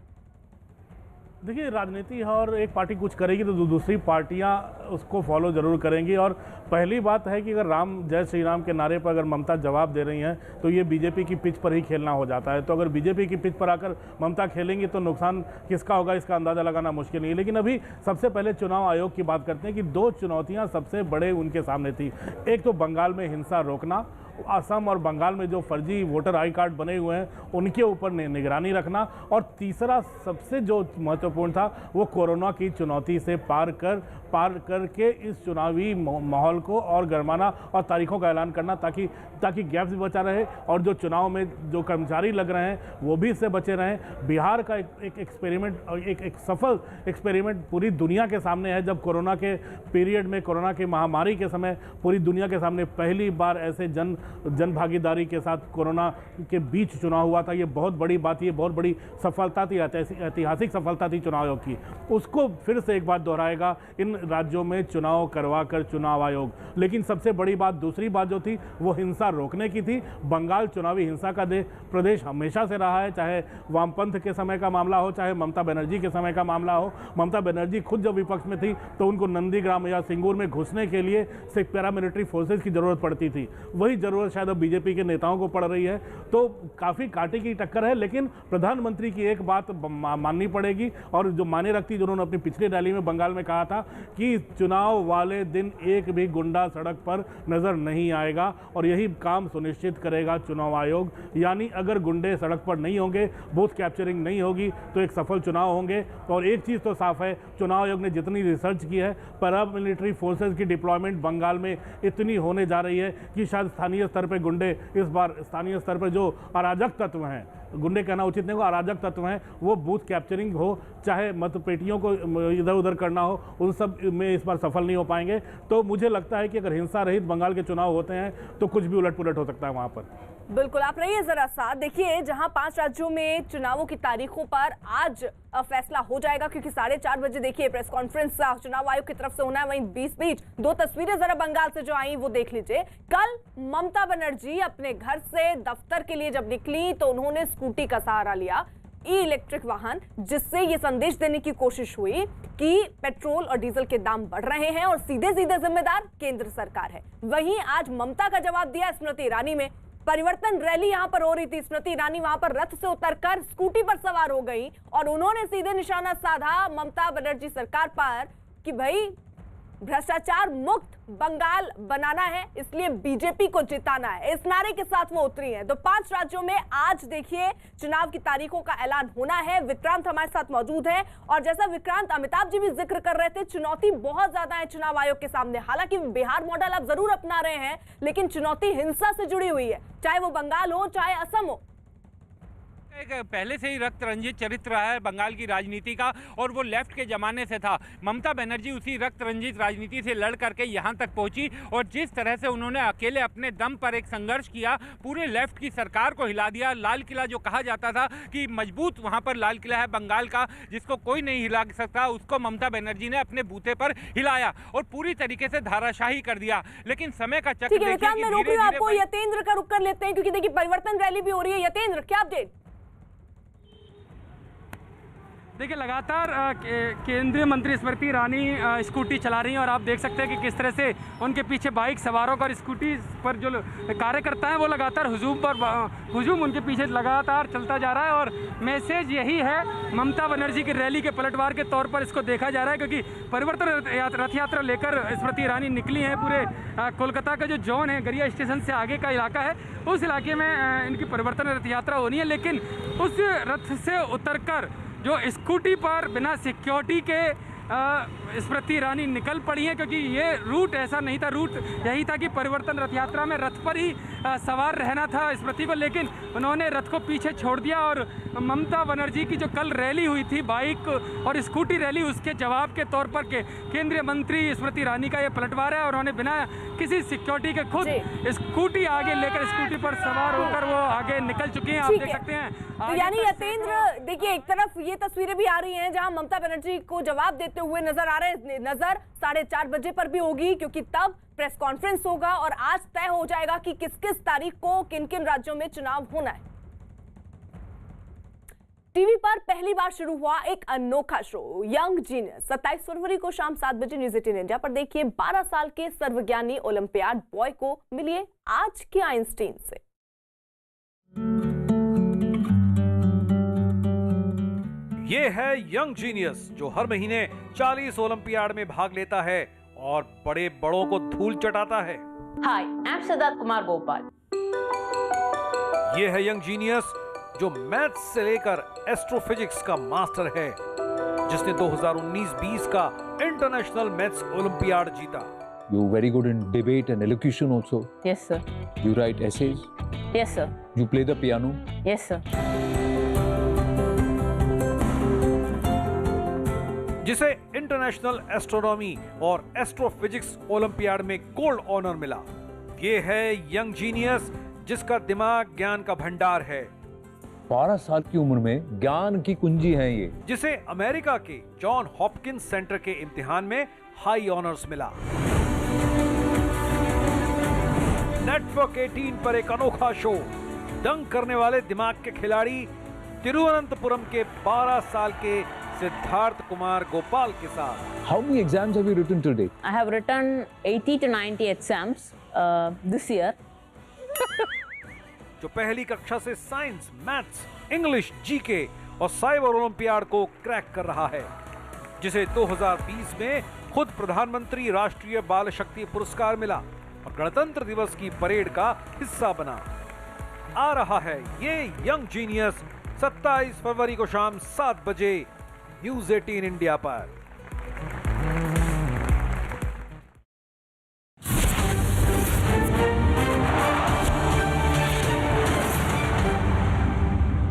देखिए, राजनीति है और एक पार्टी कुछ करेगी तो दूसरी पार्टियां उसको फॉलो जरूर करेंगी। और पहली बात है कि अगर राम जय श्री राम के नारे पर अगर ममता जवाब दे रही हैं तो ये बीजेपी की पिच पर ही खेलना हो जाता है। तो अगर बीजेपी की पिच पर आकर ममता खेलेंगी तो नुकसान किसका होगा इसका अंदाज़ा लगाना मुश्किल नहीं है। लेकिन अभी सबसे पहले चुनाव आयोग की बात करते हैं कि दो चुनौतियाँ सबसे बड़े उनके सामने थी। एक तो बंगाल में हिंसा रोकना, असम और बंगाल में जो फर्जी वोटर आई कार्ड बने हुए हैं उनके ऊपर निगरानी रखना, और तीसरा सबसे जो महत्वपूर्ण था वो कोरोना की चुनौती से पार करके इस चुनावी माहौल को और गरमाना और तारीखों का ऐलान करना, ताकि गैप भी बचा रहे और जो चुनाव में जो कर्मचारी लग रहे हैं वो भी इससे बचे रहें। बिहार का एक एक्सपेरिमेंट, एक सफल एक्सपेरिमेंट पूरी दुनिया के सामने है। जब कोरोना के पीरियड में, कोरोना की महामारी के समय पूरी दुनिया के सामने पहली बार ऐसे जन भागीदारी के साथ कोरोना के बीच चुनाव हुआ था। ये बहुत बड़ी बात, ये बहुत बड़ी सफलता थी, ऐतिहासिक सफलता थी चुनाव आयोग की। उसको फिर से एक बार दोहराएगा इन राज्यों में चुनाव करवा कर चुनाव आयोग। लेकिन सबसे बड़ी बात, दूसरी बात जो थी वो हिंसा रोकने की थी। बंगाल चुनावी हिंसा का प्रदेश हमेशा से रहा है, चाहे वामपंथ के समय का मामला हो, चाहे ममता बनर्जी के समय का मामला हो। ममता बनर्जी खुद जब विपक्ष में थी तो उनको नंदीग्राम या सिंगूर में घुसने के लिए सिर्फ पैरामिलिट्री फोर्सेज की जरूरत पड़ती थी। वही जरूरत शायद अब बीजेपी के नेताओं को पड़ रही है। तो काफ़ी कांटे की टक्कर है। लेकिन प्रधानमंत्री की एक बात माननी पड़ेगी, और जो माने रखती, जिन्होंने अपनी पिछली रैली में बंगाल में कहा था कि चुनाव वाले दिन एक भी गुंडा सड़क पर नजर नहीं आएगा, और यही काम सुनिश्चित करेगा चुनाव आयोग। यानी अगर गुंडे सड़क पर नहीं होंगे, बूथ कैप्चरिंग नहीं होगी, तो एक सफल चुनाव होंगे। और एक चीज़ तो साफ है, चुनाव आयोग ने जितनी रिसर्च की है, पैरामिलिट्री फोर्सेज की डिप्लॉयमेंट बंगाल में इतनी होने जा रही है कि शायद स्थानीय स्तर पर गुंडे इस बार, स्थानीय स्तर पर जो अराजक तत्व हैं, गुंडे कहना उचित नहीं, वो अराजक तत्व हैं, वो बूथ कैप्चरिंग हो, चाहे मतपेटियों को इधर उधर करना हो, उन सब में इस बार सफल नहीं हो पाएंगे। तो मुझे लगता है कि अगर हिंसा रहित बंगाल के चुनाव होते हैं तो कुछ भी उलट पुलट हो सकता है वहाँ पर। बिल्कुल, आप रहिए जरा साथ। देखिए, जहां 5 राज्यों में चुनावों की तारीखों पर आज फैसला हो जाएगा, क्योंकि 4:30 बजे देखिए प्रेस कॉन्फ्रेंस चुनाव आयोग की तरफ से होना है। वहीं बीच दो तस्वीरें जरा बंगाल से जो आई वो देख लीजिए। कल ममता बनर्जी अपने घर से दफ्तर के लिए जब निकली तो उन्होंने स्कूटी का सहारा लिया, इलेक्ट्रिक वाहन, जिससे ये संदेश देने की कोशिश हुई कि पेट्रोल और डीजल के दाम बढ़ रहे हैं और सीधे जिम्मेदार केंद्र सरकार है। वहीं आज ममता का जवाब दिया स्मृति ईरानी में। परिवर्तन रैली यहां पर हो रही थी, स्मृति ईरानी वहां पर रथ से उतरकर स्कूटी पर सवार हो गई और उन्होंने सीधे निशाना साधा ममता बनर्जी सरकार पर कि भाई भ्रष्टाचार मुक्त बंगाल बनाना है, इसलिए बीजेपी को जिताना है। इस नारे के साथ वो उतरी है। तो 5 राज्यों में आज देखिए चुनाव की तारीखों का ऐलान होना है। विक्रांत हमारे साथ मौजूद है, और जैसा विक्रांत, अमिताभ जी भी जिक्र कर रहे थे, चुनौती बहुत ज्यादा है चुनाव आयोग के सामने। हालांकि बिहार मॉडल आप जरूर अपना रहे हैं, लेकिन चुनौती हिंसा से जुड़ी हुई है, चाहे वो बंगाल हो चाहे असम हो। एक पहले से ही रक्त रंजित चरित्र रहा है बंगाल की राजनीति का, और वो लेफ्ट के ज़माने से था। ममता बनर्जी उसी रक्त रंजित राजनीति से लड़ करके यहाँ तक पहुँची, और जिस तरह से उन्होंने अकेले अपने दम पर एक संघर्ष किया, पूरे लेफ्ट की सरकार को हिला दिया। लाल किला जो कहा जाता था कि मजबूत वहाँ पर लाल किला है बंगाल का, जिसको कोई नहीं हिला सकता, उसको ममता बनर्जी ने अपने बूथे पर हिलाया और पूरी तरीके से धाराशाही कर दिया। लेकिन समय का चक्र देखिए, आपको यतेंद्र का रुख कर लेते हैं, क्योंकि देखिए परिवर्तन रैली भी हो रही है। यतेंद्र, क्या अपडेट? देखिए, लगातार केंद्रीय मंत्री स्मृति ईरानी स्कूटी चला रही हैं, और आप देख सकते हैं कि किस तरह से उनके पीछे बाइक सवारों का और स्कूटी पर जो कार्यकर्ता हैं वो लगातार हुजूम उनके पीछे लगातार चलता जा रहा है। और मैसेज यही है, ममता बनर्जी की रैली के पलटवार के तौर पर इसको देखा जा रहा है, क्योंकि परिवर्तन रथ यात्रा लेकर स्मृति ईरानी निकली हैं। पूरे कोलकाता का जो जोन है, गरिया स्टेशन से आगे का इलाका है, उस इलाके में इनकी परिवर्तन रथ यात्रा होनी है। लेकिन उस रथ से उतरकर जो स्कूटी पर बिना सिक्योरिटी के स्मृति ईरानी निकल पड़ी है, क्योंकि ये रूट ऐसा नहीं था। रूट यही था कि परिवर्तन रथ यात्रा में रथ पर ही सवार रहना था स्मृति को, लेकिन उन्होंने रथ को पीछे छोड़ दिया। और ममता बनर्जी की जो कल रैली हुई थी, बाइक और स्कूटी रैली, उसके जवाब के तौर पर केंद्रीय मंत्री स्मृति ईरानी का ये पलटवार है, और उन्होंने बिना किसी सिक्योरिटी के खुद स्कूटी आगे लेकर स्कूटी पर सवार होकर वो आगे निकल चुके हैं। आप देख सकते हैं। तो यानी यतेंद्र, देखिए एक तरफ ये तस्वीरें भी आ रही हैं जहां ममता बनर्जी को जवाब देते हुए नजर आ रहे हैं। नजर 4:30 बजे पर भी होगी, क्योंकि तब प्रेस कॉन्फ्रेंस होगा और आज तय हो जाएगा कि किस किस तारीख को किन किन राज्यों में चुनाव होना है। टीवी पर पहली बार शुरू हुआ एक अनोखा शो यंग जीनियस। 27 फरवरी को शाम 7 बजे न्यूज 18 इंडिया पर देखिए 12 साल के सर्वज्ञानी ओलंपियाड बॉय को मिलिए आज के आइंस्टीन से। ये है यंग जीनियस जो हर महीने 40 ओलंपियाड में भाग लेता है और बड़े बड़ों को धूल चटाता है। हाय, आई एम सिद्धार्थ कुमार गोपाल। ये है यंग जीनियस जो मैथ्स से लेकर एस्ट्रोफिजिक्स का मास्टर है, जिसने 2019-20 का इंटरनेशनल मैथ्स ओलंपियाड जीता। You very good in debate and elocution also. Yes, sir. You write essays. Yes, sir. You play the piano. Yes, sir. जिसे इंटरनेशनल एस्ट्रोनॉमी और एस्ट्रोफिजिक्स ओलंपियाड में गोल्ड ऑनर मिला। ये है यंग जीनियस जिसका दिमाग ज्ञान का भंडार है। 12 साल की उम्र में ज्ञान की कुंजी है ये। जिसे अमेरिका के जॉन हॉपकिंस सेंटर के इम्तिहान में हाई ऑनर्स मिला। नेटवर्क 18 पर एक अनोखा शो, दंग करने वाले दिमाग के खिलाड़ी तिरुवनंतपुरम के 12 साल के सिद्धार्थ कुमार गोपाल के साथ। How many exams have you written till date? I have written 80 to 90 exams this year. जो पहली कक्षा से साइंस, मैथ्स, इंग्लिश, जीके और साइबर ओलंपियाड को क्रैक कर रहा है, जिसे 2020 में खुद प्रधानमंत्री राष्ट्रीय बाल शक्ति पुरस्कार मिला और गणतंत्र दिवस की परेड का हिस्सा बना। आ रहा है ये यंग जीनियस 27 फरवरी को शाम 7 बजे न्यूज 18 इंडिया पर।